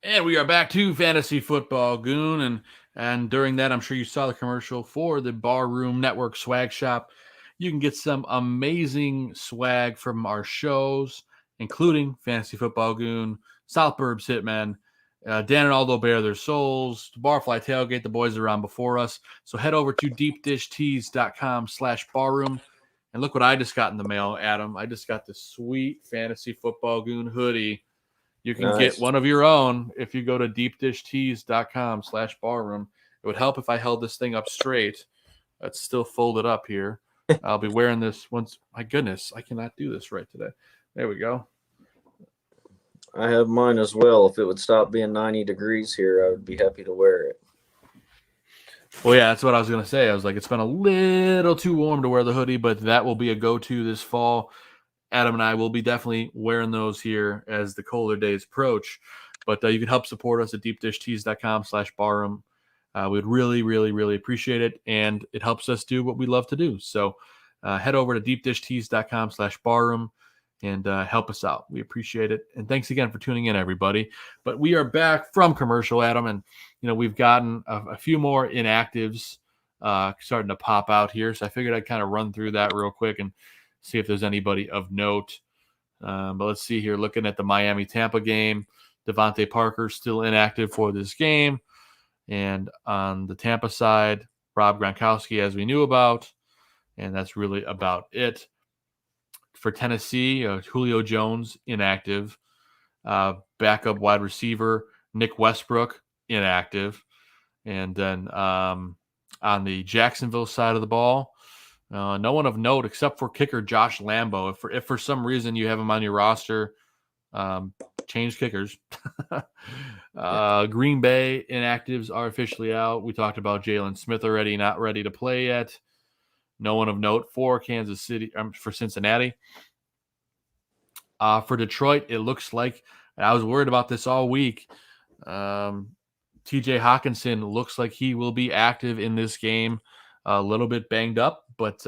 Speaker 7: And we are back to Fantasy Football Goon. And during that, I'm sure you saw the commercial for the Barroom Network swag shop. You can get some amazing swag from our shows, including Fantasy Football Goon, South Burbs Hitmen, Dan and Aldo bare their souls. The Barfly Tailgate, the boys are around before us. So head over to deepdishtees.com/barroom. And look what I just got in the mail, Adam. I just got this sweet Fantasy Football Goon hoodie. You can get one of your own if you go to deepdishtees.com/barroom. It would help if I held this thing up straight. It's still folded up here. I'll be wearing this once. My goodness, I cannot do this right today. There we go.
Speaker 8: I have mine as well. If it would stop being 90 degrees here, I would be happy to wear it.
Speaker 7: Well, yeah, that's what I was going to say. I was like, it's been a little too warm to wear the hoodie, but that will be a go-to this fall. Adam and I will be definitely wearing those here as the colder days approach. But you can help support us at deepdishtees.com/barroom. We would really, really, really appreciate it, and it helps us do what we love to do. So head over to deepdishtees.com/barroom and help us out. We appreciate it. And thanks again for tuning in, everybody. But we are back from commercial, Adam, and we've gotten a few more inactives starting to pop out here. So I figured I'd kind of run through that real quick and see if there's anybody of note. But let's see here. Looking at the Miami-Tampa game, Devontae Parker still inactive for this game. And on the Tampa side, Rob Gronkowski, as we knew about. And that's really about it. For Tennessee, Julio Jones, inactive. Backup wide receiver, Nick Westbrook, inactive. And then on the Jacksonville side of the ball, no one of note except for kicker Josh Lambo. If for some reason you have him on your roster, change kickers. Green Bay inactives are officially out. We talked about Jalen Smith already, not ready to play yet. No one of note for for Cincinnati. For Detroit, it looks like, and I was worried about this all week, TJ Hawkinson looks like he will be active in this game. A little bit banged up, but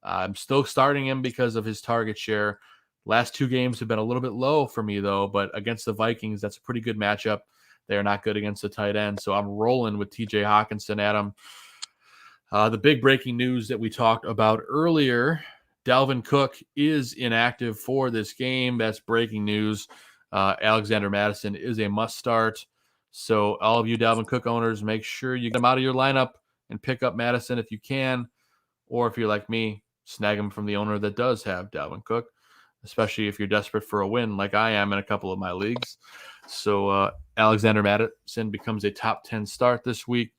Speaker 7: I'm still starting him because of his target share. Last two games have been a little bit low for me, though, but against the Vikings, that's a pretty good matchup. They're not good against the tight end, so I'm rolling with TJ Hawkinson, Adam. The big breaking news that we talked about earlier, Dalvin Cook is inactive for this game. That's breaking news. Alexander Mattison is a must start. So all of you Dalvin Cook owners, make sure you get him out of your lineup and pick up Mattison if you can. Or if you're like me, snag him from the owner that does have Dalvin Cook, especially if you're desperate for a win like I am in a couple of my leagues. So Alexander Mattison becomes a top 10 start this week.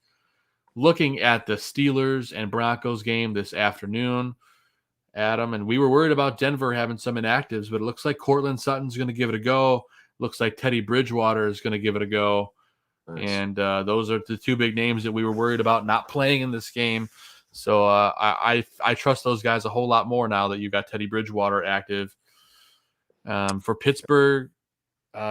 Speaker 7: Looking at the Steelers and Broncos game this afternoon, Adam, and we were worried about Denver having some inactives, but it looks like Cortland Sutton's going to give it a go. Looks like Teddy Bridgewater is going to give it a go. Nice. And those are the two big names that we were worried about not playing in this game. So I trust those guys a whole lot more now that you got Teddy Bridgewater active. For Pittsburgh,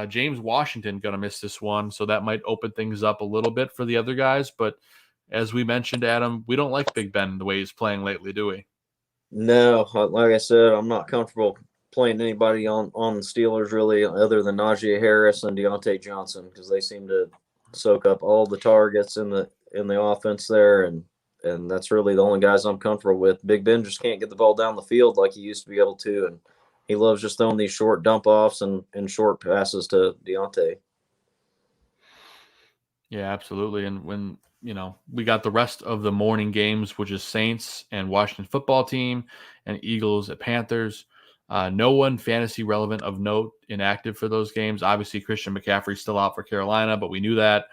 Speaker 7: James Washington going to miss this one, so that might open things up a little bit for the other guys. But as we mentioned, Adam, we don't like Big Ben the way he's playing lately, do we?
Speaker 8: No, like I said, I'm not comfortable playing anybody on the Steelers really other than Najee Harris and Deontay Johnson because they seem to soak up all the targets in the offense there, and that's really the only guys I'm comfortable with. Big Ben just can't get the ball down the field like he used to be able to, and he loves just throwing these short dump offs and short passes to Deontay.
Speaker 7: Yeah, absolutely. And when we got the rest of the morning games, which is Saints and Washington football team and Eagles at Panthers. No one fantasy relevant of note inactive for those games. Obviously, Christian McCaffrey's still out for Carolina, but we knew that.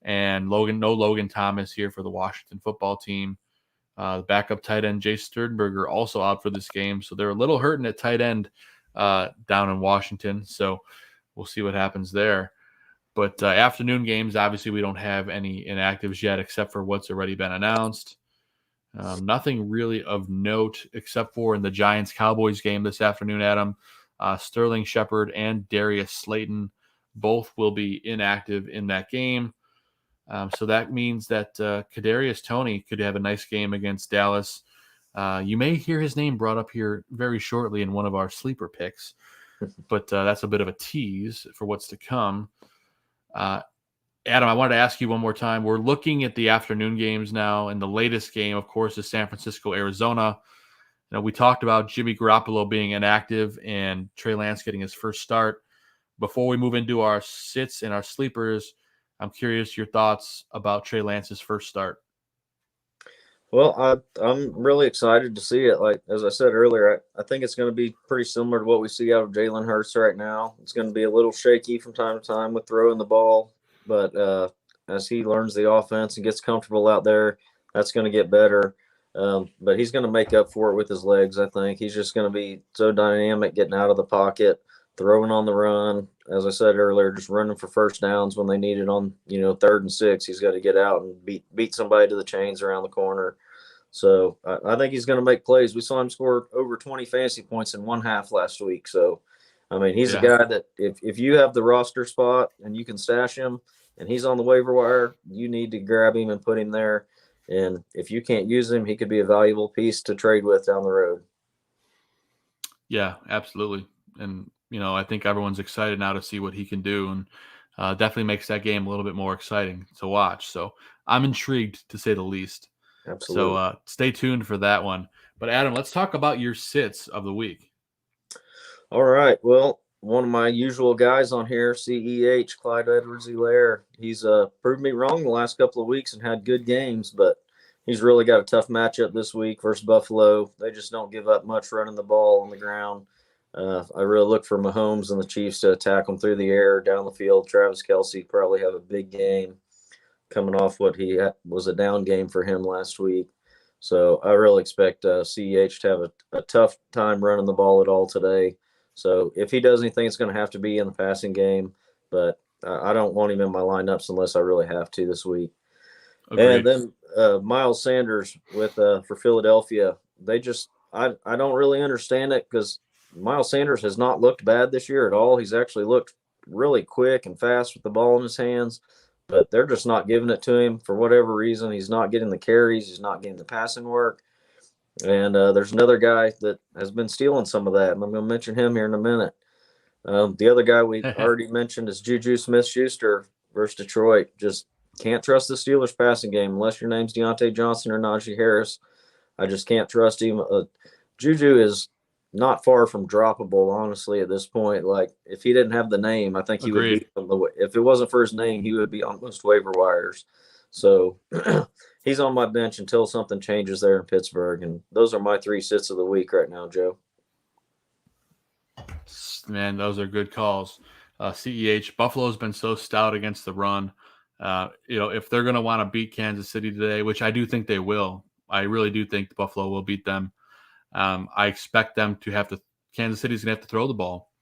Speaker 7: And no Logan Thomas here for the Washington football team. The backup tight end, Jay Sternberger, also out for this game. So they're a little hurting at tight end down in Washington. So we'll see what happens there. But afternoon games, obviously, we don't have any inactives yet except for what's already been announced. Nothing really of note except for in the Giants-Cowboys game this afternoon, Adam. Sterling Shepard and Darius Slayton both will be inactive in that game. So that means that Kadarius Toney could have a nice game against Dallas. You may hear his name brought up here very shortly in one of our sleeper picks, but that's a bit of a tease for what's to come. Adam, I wanted to ask you one more time. We're looking at the afternoon games now, and the latest game, of course, is San Francisco, Arizona. We talked about Jimmy Garoppolo being inactive and Trey Lance getting his first start. Before we move into our sits and our sleepers, I'm curious your thoughts about Trey Lance's first start.
Speaker 8: Well, I'm really excited to see it. Like, as I said earlier, I think it's going to be pretty similar to what we see out of Jalen Hurts right now. It's going to be a little shaky from time to time with throwing the ball, but as he learns the offense and gets comfortable out there, that's going to get better. But he's going to make up for it with his legs, I think. He's just going to be so dynamic getting out of the pocket, throwing on the run. As I said earlier, just running for first downs when they need it on, 3rd and 6. He's got to get out and beat somebody to the chains around the corner. So I think he's going to make plays. We saw him score over 20 fantasy points in one half last week. So, I mean, he's a guy that if you have the roster spot and you can stash him and he's on the waiver wire, you need to grab him and put him there. And if you can't use him, he could be a valuable piece to trade with down the road.
Speaker 7: Yeah, absolutely. And, I think everyone's excited now to see what he can do, and definitely makes that game a little bit more exciting to watch. So I'm intrigued, to say the least.
Speaker 8: Absolutely.
Speaker 7: So stay tuned for that one. But Adam, let's talk about your sits of the week.
Speaker 8: All right. Well, one of my usual guys on here, CEH, Clyde Edwards-Helaire, he's proved me wrong the last couple of weeks and had good games, but he's really got a tough matchup this week versus Buffalo. They just don't give up much running the ball on the ground. I really look for Mahomes and the Chiefs to attack them through the air, down the field. Travis Kelce probably have a big game coming off what was a down game for him last week. So I really expect CEH to have a tough time running the ball at all today. So if he does anything, it's going to have to be in the passing game. But I don't want him in my lineups unless I really have to this week.
Speaker 7: Agreed.
Speaker 8: And then Miles Sanders for Philadelphia. I don't really understand it because Miles Sanders has not looked bad this year at all. He's actually looked really quick and fast with the ball in his hands, but they're just not giving it to him for whatever reason. He's not getting the carries. He's not getting the passing work. And there's another guy that has been stealing some of that, and I'm going to mention him here in a minute. The other guy we already mentioned is Juju Smith-Schuster versus Detroit. Just can't trust the Steelers passing game unless your name's Deontay Johnson or Najee Harris. I just can't trust him. Juju is not far from droppable, honestly, at this point. Like, if he didn't have the name, I think he would be on the way. If it wasn't for his name, he would be on most waiver wires. So he's on my bench until something changes there in Pittsburgh. And those are my 3 sits of the week right now, Joe.
Speaker 7: Man, those are good calls. CEH, Buffalo's been so stout against the run. If they're going to want to beat Kansas City today, which I do think they will, I really do think Buffalo will beat them. I expect them to have to – Kansas City's going to have to throw the ball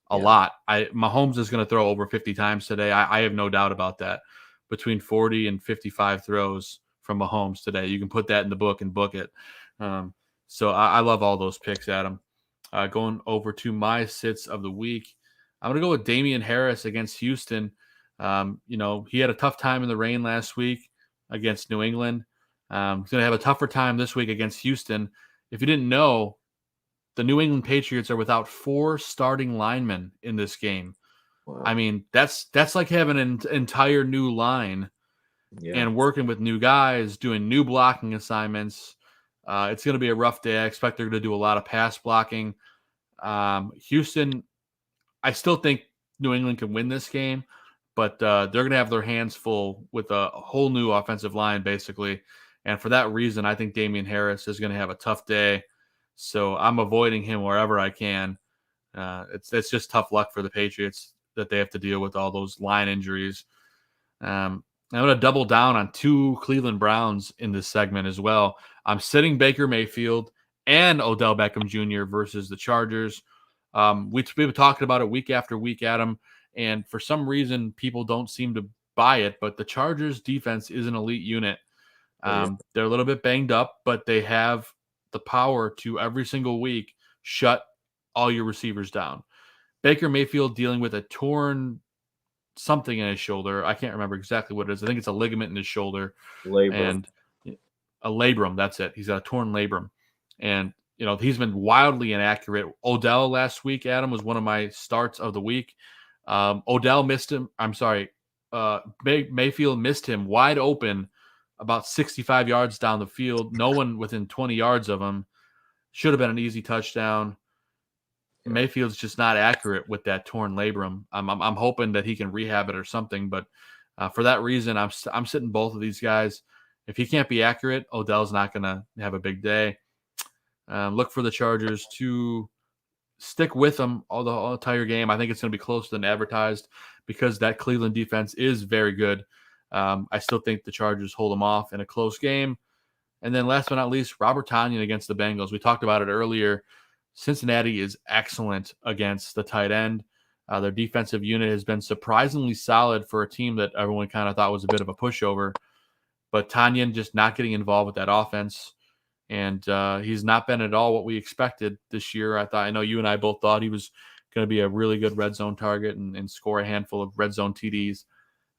Speaker 7: a lot. Mahomes is going to throw over 50 times today. I have no doubt about that. Between 40 and 55 throws from Mahomes today. You can put that in the book and book it. So I love all those picks, Adam. Going over to my sits of the week, I'm going to go with Damian Harris against Houston. He had a tough time in the rain last week against New England. He's going to have a tougher time this week against Houston. If you didn't know, the New England Patriots are without 4 starting linemen in this game. Wow. I mean, that's like having an entire new line and working with new guys, doing new blocking assignments. It's going to be a rough day. I expect they're going to do a lot of pass blocking. Houston, I still think New England can win this game, but they're going to have their hands full with a whole new offensive line, basically. And for that reason, I think Damian Harris is going to have a tough day. So I'm avoiding him wherever I can. It's just tough luck for the Patriots that they have to deal with all those line injuries. I'm going to double down on 2 Cleveland Browns in this segment as well. I'm sitting Baker Mayfield and Odell Beckham Jr. versus the Chargers. We've been talking about it week after week, Adam, and for some reason people don't seem to buy it, but the Chargers defense is an elite unit. They're a little bit banged up, but they have the power to every single week shut all your receivers down. Baker Mayfield dealing with a torn something in his shoulder. I can't remember exactly what it is. I think it's a ligament in his shoulder.
Speaker 8: Labrum.
Speaker 7: And a labrum. That's it. He's got a torn labrum. And, he's been wildly inaccurate. Odell last week, Adam, was one of my starts of the week. Odell missed him. I'm sorry. Mayfield missed him wide open about 65 yards down the field. No one within 20 yards of him. Should have been an easy touchdown. Mayfield's just not accurate with that torn labrum. I'm hoping that he can rehab it or something, but for that reason, I'm sitting both of these guys. If he can't be accurate, Odell's not going to have a big day. Look for the Chargers to stick with them all the entire game. I think it's going to be closer than advertised because that Cleveland defense is very good. I still think the Chargers hold them off in a close game. And then last but not least, Robert Tonyan against the Bengals. We talked about it earlier. Cincinnati is excellent against the tight end. Their defensive unit has been surprisingly solid for a team that everyone kind of thought was a bit of a pushover. But Tonyan just not getting involved with that offense. And he's not been at all what we expected this year. I know you and I both thought he was going to be a really good red zone target and score a handful of red zone TDs.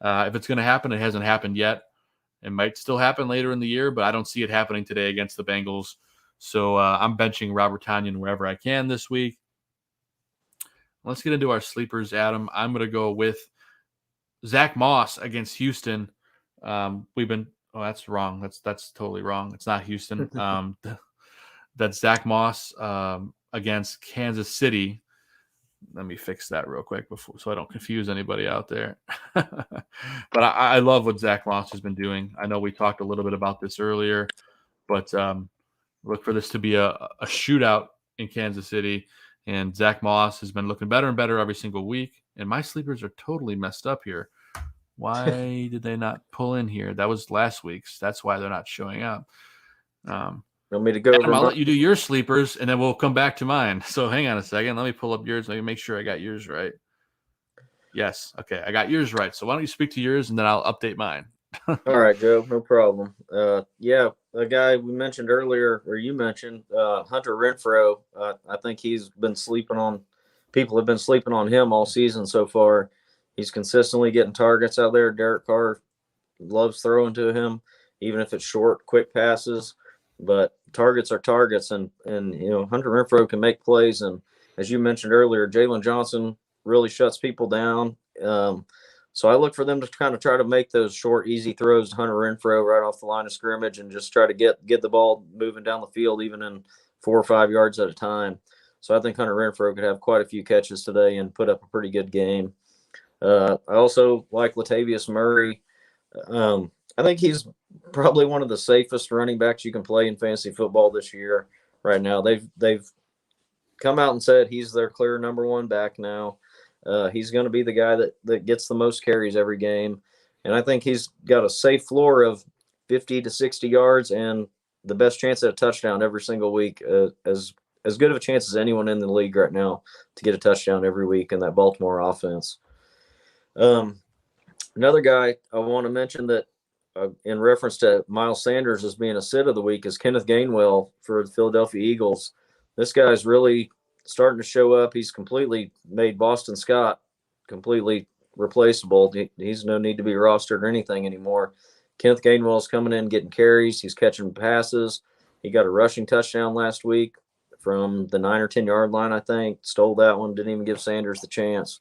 Speaker 7: If it's going to happen, it hasn't happened yet. It might still happen later in the year, but I don't see it happening today against the Bengals. So I'm benching Robert Tonyan wherever I can this week. Let's get into our sleepers, Adam. I'm going to go with Zach Moss against Houston. That's wrong. That's totally wrong. It's not Houston. That's Zach Moss against Kansas City. Let me fix that real quick so I don't confuse anybody out there. But I love what Zach Moss has been doing. I know we talked a little bit about this earlier, but look for this to be a shootout in Kansas City. And Zach Moss has been looking better and better every single week. And my sleepers are totally messed up here. Why did they not pull in here? That was last week's. That's why they're not showing up.
Speaker 8: Want me to go
Speaker 7: Adam, I'll let you do your sleepers, and then we'll come back to mine. So hang on a second. Let me pull up yours. Let me make sure I got yours right. Yes. Okay, I got yours right. So why don't you speak to yours, and then I'll update mine.
Speaker 8: All right, Joe, no problem. Yeah, the guy we mentioned earlier, or you mentioned, Hunter Renfrow. I think he's been sleeping on. People have been sleeping on him all season so far. He's consistently getting targets out there. Derek Carr loves throwing to him, even if it's short, quick passes. But targets are targets, and Hunter Renfrow can make plays. And as you mentioned earlier, Jalen Johnson really shuts people down. So I look for them to kind of try to make those short, easy throws to Hunter Renfrow right off the line of scrimmage and just try to get the ball moving down the field, even in 4 or 5 yards at a time. So I think Hunter Renfrow could have quite a few catches today and put up a pretty good game. I also like Latavius Murray. I think he's probably one of the safest running backs you can play in fantasy football this year. Right now, they've come out and said he's their clear number one back now. He's going to be the guy that gets the most carries every game, and I think he's got a safe floor of 50 to 60 yards and the best chance at a touchdown every single week. As good of a chance as anyone in the league right now to get a touchdown every week in that Baltimore offense. Another guy I want to mention that in reference to Miles Sanders as being a sit of the week is Kenneth Gainwell for the Philadelphia Eagles. This guy's really starting to show up. He's completely made Boston Scott completely replaceable. He's no need to be rostered or anything anymore. Kenneth Gainwell's coming in, getting carries. He's catching passes. He got a rushing touchdown last week from the 9 or 10 yard line, I think. Stole that one. Didn't even give Sanders the chance.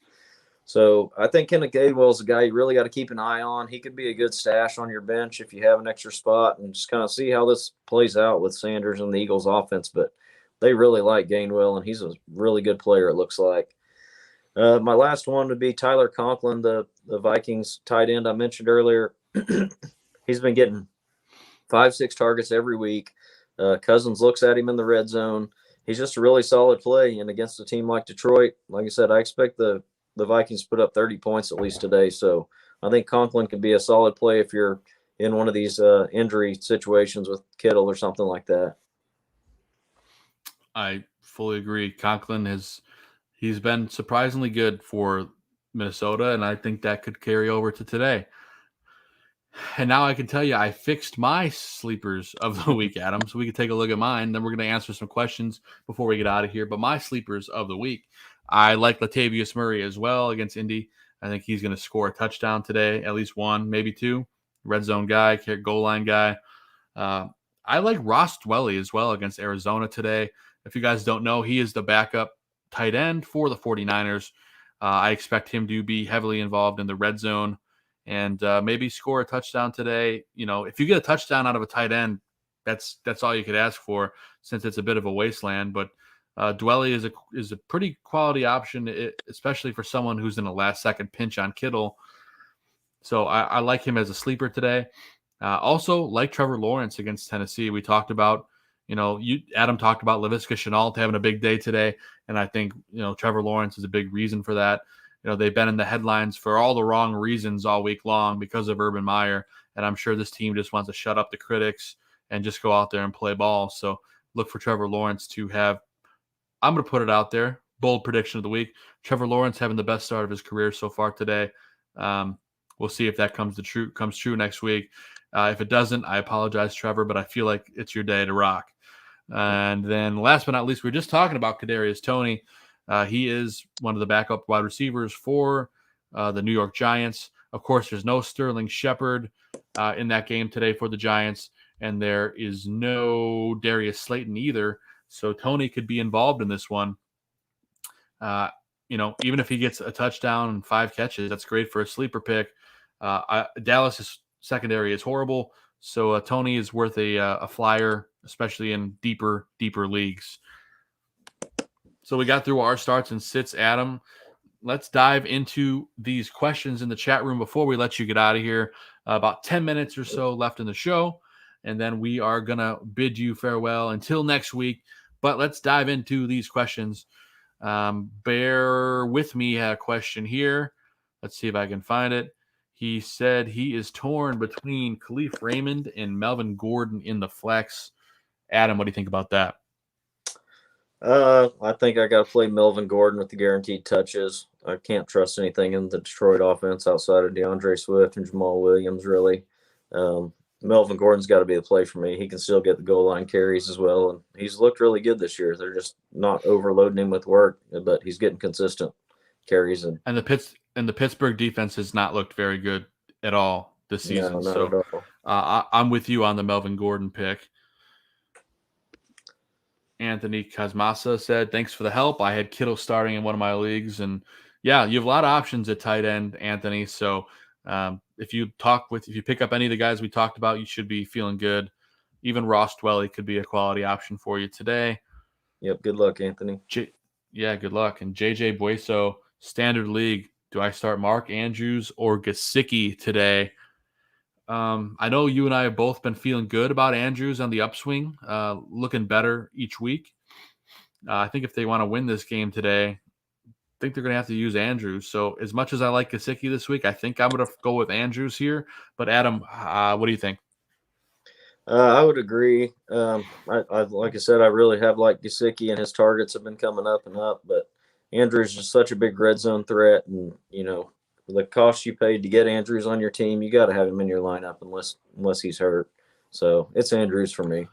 Speaker 8: So I think Kenneth Gainwell is a guy you really got to keep an eye on. He could be a good stash on your bench if you have an extra spot, and just kind of see how this plays out with Sanders and the Eagles offense. But they really like Gainwell, and he's a really good player, it looks like. My last one would be Tyler Conklin, the Vikings tight end I mentioned earlier. He's been getting 5-6 targets every week. Cousins looks at him in the red zone. He's just a really solid play. And against a team like Detroit, like I said, I expect the Vikings put up 30 points at least today. So I think Conklin could be a solid play if you're in one of these injury situations with Kittle or something like that.
Speaker 7: I fully agree. Conklin he's been surprisingly good for Minnesota, and I think that could carry over to today. And now I can tell you I fixed my sleepers of the week, Adam, so we can take a look at mine. Then we're going to answer some questions before we get out of here. But my sleepers of the week, I like Latavius Murray as well against Indy. I think he's going to score a touchdown today, at least one, maybe two. Red zone guy, goal line guy. I like Ross Dwelly as well against Arizona today. If you guys don't know, he is the backup tight end for the 49ers. I expect him to be heavily involved in the red zone and maybe score a touchdown today. You know, if you get a touchdown out of a tight end, that's all you could ask for since it's a bit of a wasteland. But Dwelly is a pretty quality option, especially for someone who's in a last-second pinch on Kittle. So I like him as a sleeper today. Also, like Trevor Lawrence against Tennessee, we talked about, Adam talked about Laviska Shenault having a big day today, and I think, Trevor Lawrence is a big reason for that. They've been in the headlines for all the wrong reasons all week long because of Urban Meyer, and I'm sure this team just wants to shut up the critics and just go out there and play ball. So look for Trevor Lawrence to have, I'm going to put it out there, bold prediction of the week, Trevor Lawrence having the best start of his career so far today. We'll see if that comes true next week. If it doesn't, I apologize, Trevor, but I feel like it's your day to rock. And then last but not least, we were just talking about Kadarius Toney. He is one of the backup wide receivers for the New York Giants. Of course, there's no Sterling Shepard in that game today for the Giants, and there is no Darius Slayton either. So Toney could be involved in this one. Even if he gets a touchdown and 5 catches, that's great for a sleeper pick. Dallas' secondary is horrible, so Toney is worth a flyer, especially in deeper leagues. So we got through our starts and sits, Adam. Let's dive into these questions in the chat room before we let you get out of here. About 10 minutes or so left in the show, and then we are going to bid you farewell until next week. But let's dive into these questions. Bear with me, had a question here. Let's see if I can find it. He said he is torn between Khalif Raymond and Melvin Gordon in the flex. Adam, what do you think about that?
Speaker 8: I think I got to play Melvin Gordon with the guaranteed touches. I can't trust anything in the Detroit offense outside of DeAndre Swift and Jamal Williams, really. Melvin Gordon's got to be the play for me. He can still get the goal line carries as well, and he's looked really good this year. They're just not overloading him with work, but he's getting consistent carries. And
Speaker 7: the Pittsburgh defense has not looked very good at all this season.
Speaker 8: No,
Speaker 7: so
Speaker 8: at all.
Speaker 7: I'm with you on the Melvin Gordon pick. Anthony Kazmasa said, thanks for the help. I had Kittle starting in one of my leagues. And yeah, you have a lot of options at tight end, Anthony. So if you pick up any of the guys we talked about, you should be feeling good. Even Ross Dwelly could be a quality option for you today.
Speaker 8: Yep. Good luck, Anthony.
Speaker 7: Good luck. And JJ Bueso, standard league. Do I start Mark Andrews or Gesicki today? I know you and I have both been feeling good about Andrews on the upswing, looking better each week. I think if they want to win this game today, I think they're going to have to use Andrews. So as much as I like Gesicki this week, I think I'm going to go with Andrews here. But Adam, what do you think?
Speaker 8: I would agree. Like I said, I really have liked Gesicki, and his targets have been coming up and up. But Andrews is such a big red zone threat, and the cost you paid to get Andrews on your team, you got to have him in your lineup unless he's hurt. So it's Andrews for me.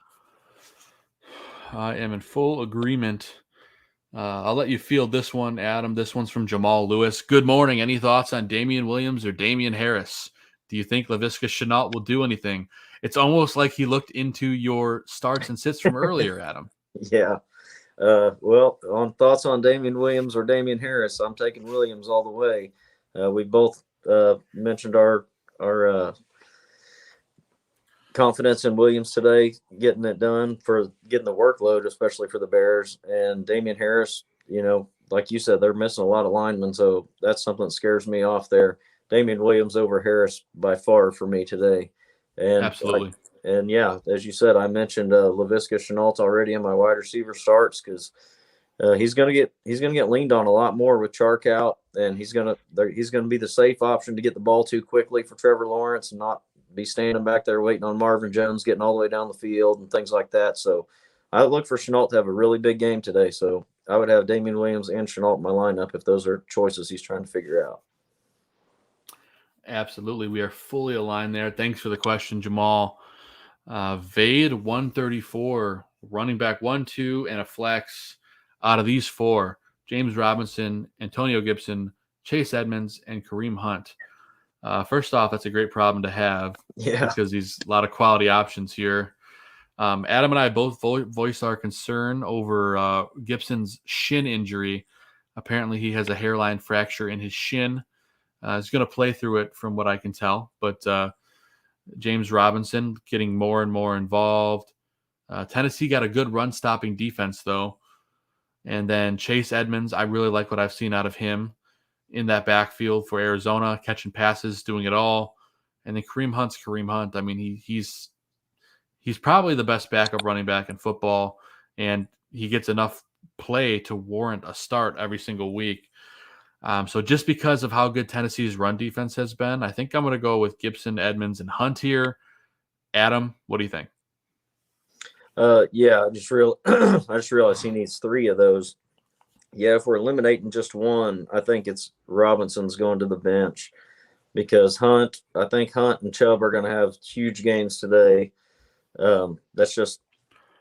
Speaker 7: I am in full agreement. I'll let you field this one, Adam. This one's from Jamal Lewis. Good morning. Any thoughts on Damian Williams or Damian Harris? Do you think Laviska Shenault will do anything? It's almost like he looked into your starts and sits from earlier, Adam.
Speaker 8: Yeah. Well, on thoughts on Damian Williams or Damian Harris, I'm taking Williams all the way. We both mentioned our confidence in Williams today, getting it done, for getting the workload, especially for the Bears. And Damian Harris, like you said, they're missing a lot of linemen, so that's something that scares me off there. Damian Williams over Harris by far for me today. And
Speaker 7: absolutely.
Speaker 8: And yeah, as you said, I mentioned Laviska Shenault already in my wide receiver starts because he's gonna get leaned on a lot more with Chark out, and he's gonna be the safe option to get the ball to quickly for Trevor Lawrence and not be standing back there waiting on Marvin Jones getting all the way down the field and things like that. So I look for Shenault to have a really big game today. So I would have Damian Williams and Shenault in my lineup if those are choices he's trying to figure out.
Speaker 7: Absolutely. We are fully aligned there. Thanks for the question, Jamal. Vade 134, running back 1-2, and a flex. Out of these 4, James Robinson, Antonio Gibson, Chase Edmonds, and Kareem Hunt. First off, that's a great problem to have.
Speaker 8: Yeah.
Speaker 7: Because there's a lot of quality options here. Adam and I both voiced our concern over Gibson's shin injury. Apparently, he has a hairline fracture in his shin. He's going to play through it from what I can tell. But James Robinson getting more and more involved. Tennessee got a good run-stopping defense, though. And then Chase Edmonds, I really like what I've seen out of him in that backfield for Arizona, catching passes, doing it all. And then Kareem Hunt's Kareem Hunt. I mean, he's probably the best backup running back in football, and he gets enough play to warrant a start every single week. So just because of how good Tennessee's run defense has been, I think I'm going to go with Gibson, Edmonds, and Hunt here. Adam, what do you think?
Speaker 8: Yeah, I just realized he needs 3 of those. Yeah, if we're eliminating just one, I think it's Robinson's going to the bench because I think Hunt and Chubb are going to have huge games today. That's just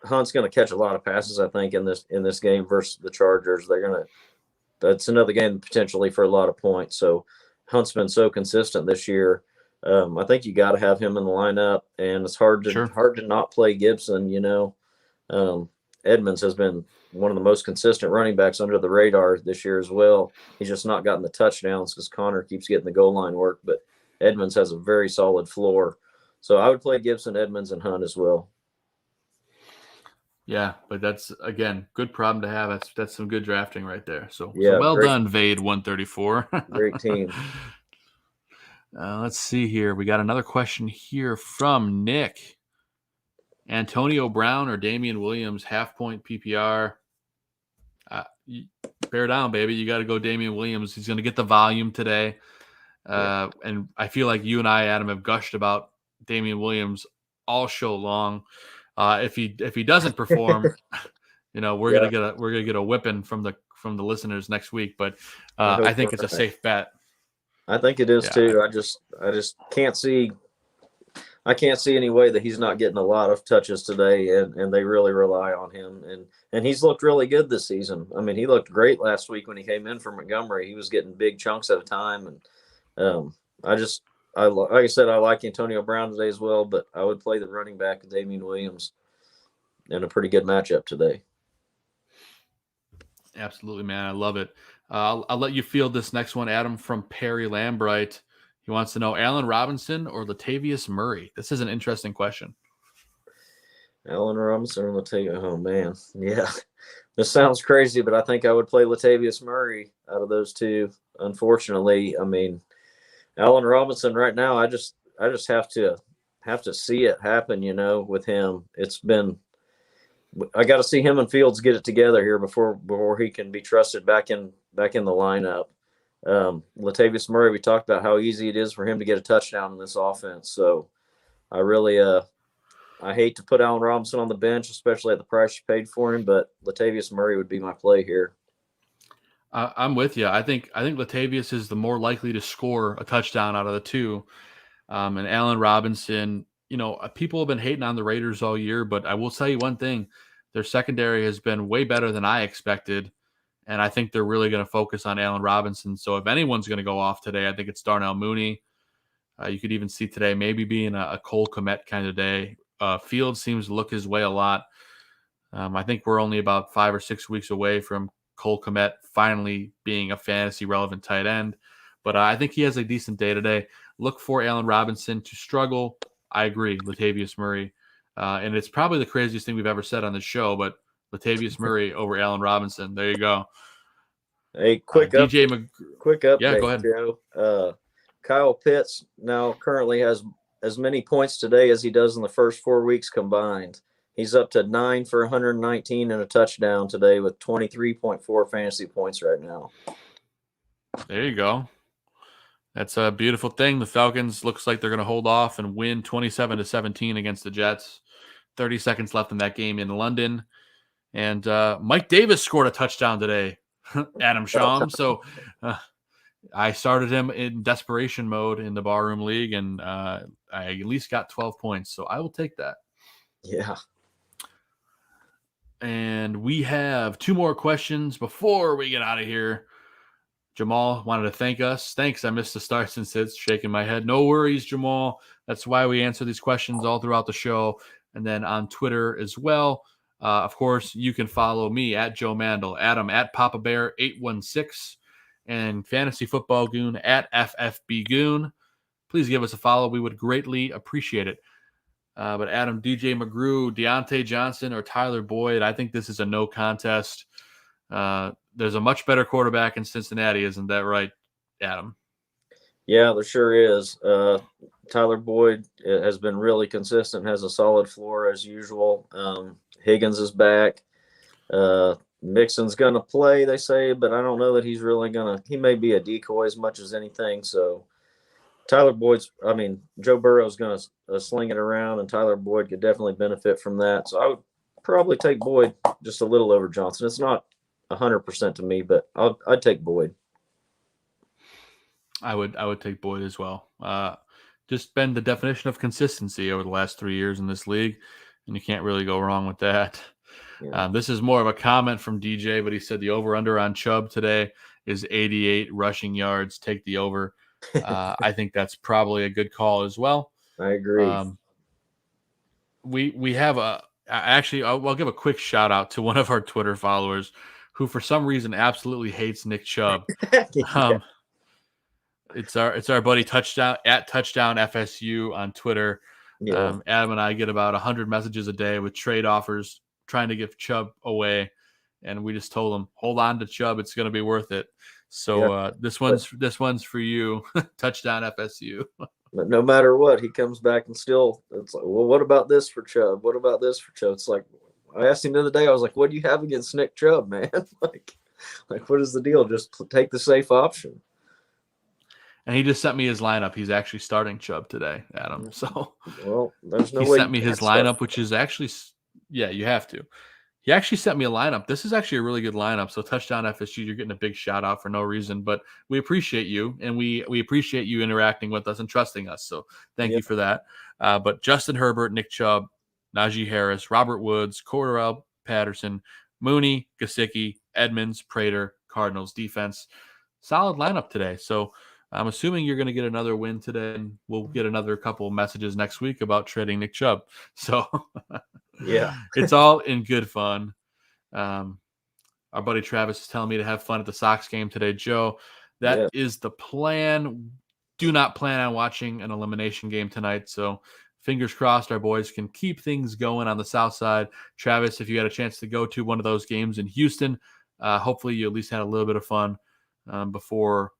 Speaker 8: Hunt's going to catch a lot of passes, I think, in this game versus the Chargers. That's another game potentially for a lot of points. So Hunt's been so consistent this year. I think you got to have him in the lineup, and it's hard to not play Gibson. Edmonds has been one of the most consistent running backs under the radar this year as well. He's just not gotten the touchdowns because Connor keeps getting the goal line work, but Edmonds has a very solid floor. So I would play Gibson, Edmonds, and Hunt as well.
Speaker 7: Yeah, but that's, again, good problem to have. That's some good drafting right there. So
Speaker 8: Yeah,
Speaker 7: well done, Vade 134.
Speaker 8: Great team.
Speaker 7: Let's see here. We got another question here from Nick. Antonio Brown or Damian Williams, half-point PPR. Bear down, baby. You got to go Damian Williams. He's going to get the volume today. And I feel like you and I, Adam, have gushed about Damian Williams all show long. If he doesn't perform, we're gonna get a whipping from the listeners next week. But I think it's a safe bet.
Speaker 8: I think it is too. I just can't see. I can't see any way that he's not getting a lot of touches today, and they really rely on him. And he's looked really good this season. I mean, he looked great last week when he came in from Montgomery. He was getting big chunks at a time, and like I said, I like Antonio Brown today as well, but I would play the running back Damian Williams in a pretty good matchup today.
Speaker 7: Absolutely, man. I love it. I'll let you field this next one, Adam, from Perry Lambright. He wants to know Allen Robinson or Latavius Murray. This is an interesting question.
Speaker 8: Allen Robinson or Latavius? Oh, man. Yeah. This sounds crazy, but I think I would play Latavius Murray out of those two. Unfortunately, I mean, Allen Robinson right now, I just have to see it happen, with him. I got to see him and Fields get it together here before he can be trusted back in the lineup. Latavius Murray, we talked about how easy it is for him to get a touchdown in this offense. So I really, I hate to put Allen Robinson on the bench, especially at the price you paid for him, but Latavius Murray would be my play here.
Speaker 7: I'm with you. I think Latavius is the more likely to score a touchdown out of the two. And Allen Robinson, people have been hating on the Raiders all year, but I will tell you one thing. Their secondary has been way better than I expected, and I think they're really going to focus on Allen Robinson. So if anyone's going to go off today, I think it's Darnell Mooney. You could even see today maybe being a Cole Kmet kind of day. Fields seems to look his way a lot. I think we're only about 5 or 6 weeks away from Cole Kmet finally being a fantasy relevant tight end. But I think he has a decent day today. Look for Allen Robinson to struggle. I agree, Latavius Murray. And it's probably the craziest thing we've ever said on this show, but Latavius Murray over Allen Robinson. There you go.
Speaker 8: Hey, quick update,
Speaker 7: Yeah, go ahead.
Speaker 8: Joe. Kyle Pitts now currently has as many points today as he does in the first 4 weeks combined. He's up to 9 for 119 and a touchdown today with 23.4 fantasy points right now.
Speaker 7: There you go. That's a beautiful thing. The Falcons looks like they're going to hold off and win 27-17 against the Jets. 30 seconds left in that game in London. And Mike Davis scored a touchdown today, Adam Schaum. So I started him in desperation mode in the Barroom League, and I at least got 12 points. So I will take that.
Speaker 8: Yeah.
Speaker 7: And we have 2 more questions before we get out of here. Jamal wanted to thank us. Thanks. I missed the starts and sits, shaking my head. No worries, Jamal. That's why we answer these questions all throughout the show. And then on Twitter as well. Of course, you can follow me at Joe Mandel, Adam at Papa Bear 816, and Fantasy Football Goon at FFB Goon. Please give us a follow. We would greatly appreciate it. But Adam, DJ McGrew, Deontay Johnson, or Tyler Boyd, I think this is a no contest. There's a much better quarterback in Cincinnati, isn't that right, Adam?
Speaker 8: Yeah, there sure is. Tyler Boyd has been really consistent, has a solid floor as usual. Higgins is back. Mixon's going to play, they say, but I don't know that he's really going to – he may be a decoy as much as anything. So Joe Burrow's going to sling it around, and Tyler Boyd could definitely benefit from that. So I would probably take Boyd just a little over Johnson. It's not 100% to me, but I'd take Boyd.
Speaker 7: I would take Boyd as well. Just been the definition of consistency over the last 3 years in this league, and you can't really go wrong with that. Yeah. This is more of a comment from DJ, but he said the over-under on Chubb today is 88 rushing yards. Take the over. I think that's probably a good call as well.
Speaker 8: I agree.
Speaker 7: We have I'll give a quick shout out to one of our Twitter followers who for some reason absolutely hates Nick Chubb.
Speaker 8: Yeah.
Speaker 7: It's our buddy Touchdown FSU on Twitter.
Speaker 8: Yeah.
Speaker 7: Adam and I get about 100 messages a day with trade offers trying to give Chubb away, and we just told him, hold on to Chubb, it's going to be worth it. So this one's for you, Touchdown FSU.
Speaker 8: But no matter what, he comes back and still it's like, well, what about this for Chubb? What about this for Chubb? It's like I asked him the other day, I was like, what do you have against Nick Chubb, man? like what is the deal? Just take the safe option.
Speaker 7: And he just sent me his lineup. He's actually starting Chubb today, Adam. So
Speaker 8: there's no
Speaker 7: he
Speaker 8: way
Speaker 7: sent me his lineup, which is actually, you have to. He actually sent me a lineup. This is actually a really good lineup. So Touchdown FSU, you're getting a big shout out for no reason, but we appreciate you, and we appreciate you interacting with us and trusting us. So thank you for that. But Justin Herbert, Nick Chubb, Najee Harris, Robert Woods, Cordell Patterson, Mooney, Gesicki, Edmonds, Prater, Cardinals defense. Solid lineup today. So I'm assuming you're going to get another win today, and we'll get another couple of messages next week about trading Nick Chubb. So
Speaker 8: yeah,
Speaker 7: it's all in good fun. Our buddy Travis is telling me to have fun at the Sox game today, Joe. That is the plan. Do not plan on watching an elimination game tonight. So fingers crossed our boys can keep things going on the South Side. Travis, if you had a chance to go to one of those games in Houston, hopefully you at least had a little bit of fun before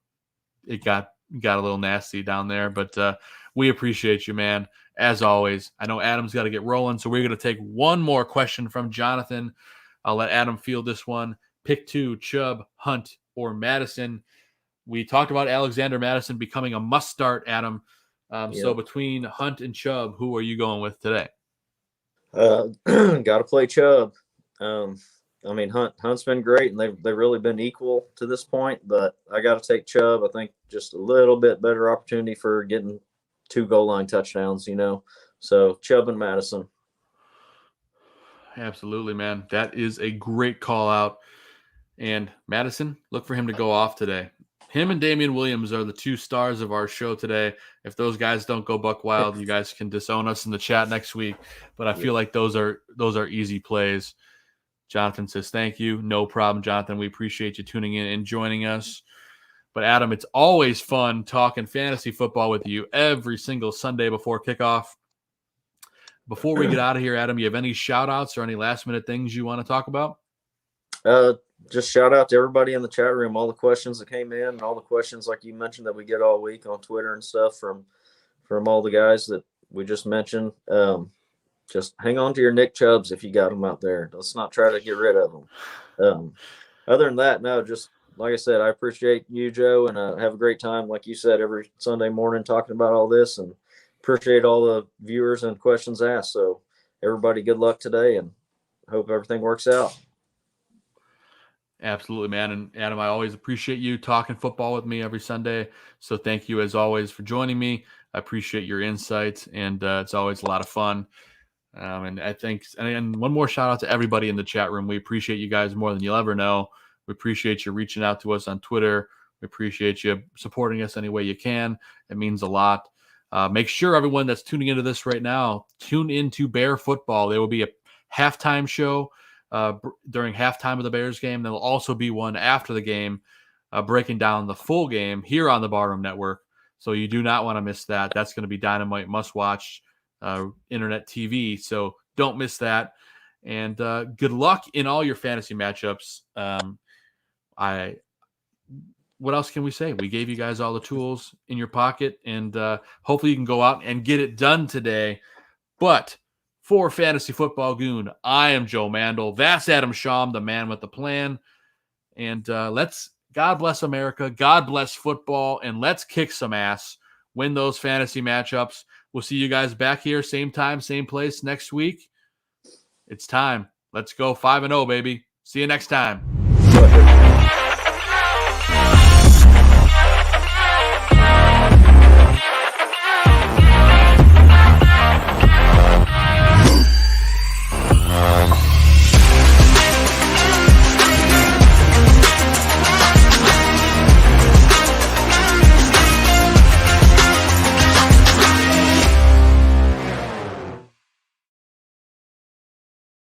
Speaker 7: it got a little nasty down there. But we appreciate you, man. As always, I know Adam's got to get rolling, so we're going to take one more question from Jonathan. I'll let Adam field this one. Pick two, Chubb, Hunt, or Madison. We talked about Alexander Madison becoming a must-start, Adam. So between Hunt and Chubb, who are you going with today?
Speaker 8: Got to play Chubb. Hunt's been great, and they've really been equal to this point, but I got to take Chubb. I think just a little bit better opportunity for getting 2 goal line touchdowns, So Chubb and Madison.
Speaker 7: Absolutely, man. That is a great call out. And Madison, look for him to go off today. Him and Damian Williams are the 2 stars of our show today. If those guys don't go buck wild, you guys can disown us in the chat next week. But I feel like those are easy plays. Jonathan says, thank you. No problem, Jonathan. We appreciate you tuning in and joining us. But Adam, it's always fun talking fantasy football with you every single Sunday before kickoff. Before we get out of here, Adam, you have any shout outs or any last minute things you want to talk about?
Speaker 8: Just shout out to everybody in the chat room, all the questions that came in and all the questions like you mentioned that we get all week on Twitter and stuff from all the guys that we just mentioned. Just hang on to your Nick Chubbs if you got them out there. Let's not try to get rid of them. Other than that, no, just like I said, I appreciate you, Joe, and have a great time, like you said, every Sunday morning talking about all this, and appreciate all the viewers and questions asked. So everybody, good luck today, and hope everything works out.
Speaker 7: Absolutely, man. And Adam, I always appreciate you talking football with me every Sunday. So thank you as always for joining me. I appreciate your insights, and it's always a lot of fun. And I think, and one more shout out to everybody in the chat room. We appreciate you guys more than you'll ever know. We appreciate you reaching out to us on Twitter. We appreciate you supporting us any way you can. It means a lot. Make sure everyone that's tuning into this right now, tune into Bear Football. There will be a halftime show during halftime of the Bears game. There will also be one after the game, breaking down the full game here on the Barroom Network. So you do not want to miss that. That's going to be dynamite, must-watch internet TV. So don't miss that. And good luck in all your fantasy matchups. what else can we say? We gave you guys all the tools in your pocket, and hopefully you can go out and get it done today. But for Fantasy Football Goon, I am Joe Mandel. That's Adam Schaum, the man with the plan. And God bless America. God bless football. And let's kick some ass. Win those fantasy matchups. We'll see you guys back here, same time, same place next week. It's time. Let's go 5-0, baby. See you next time.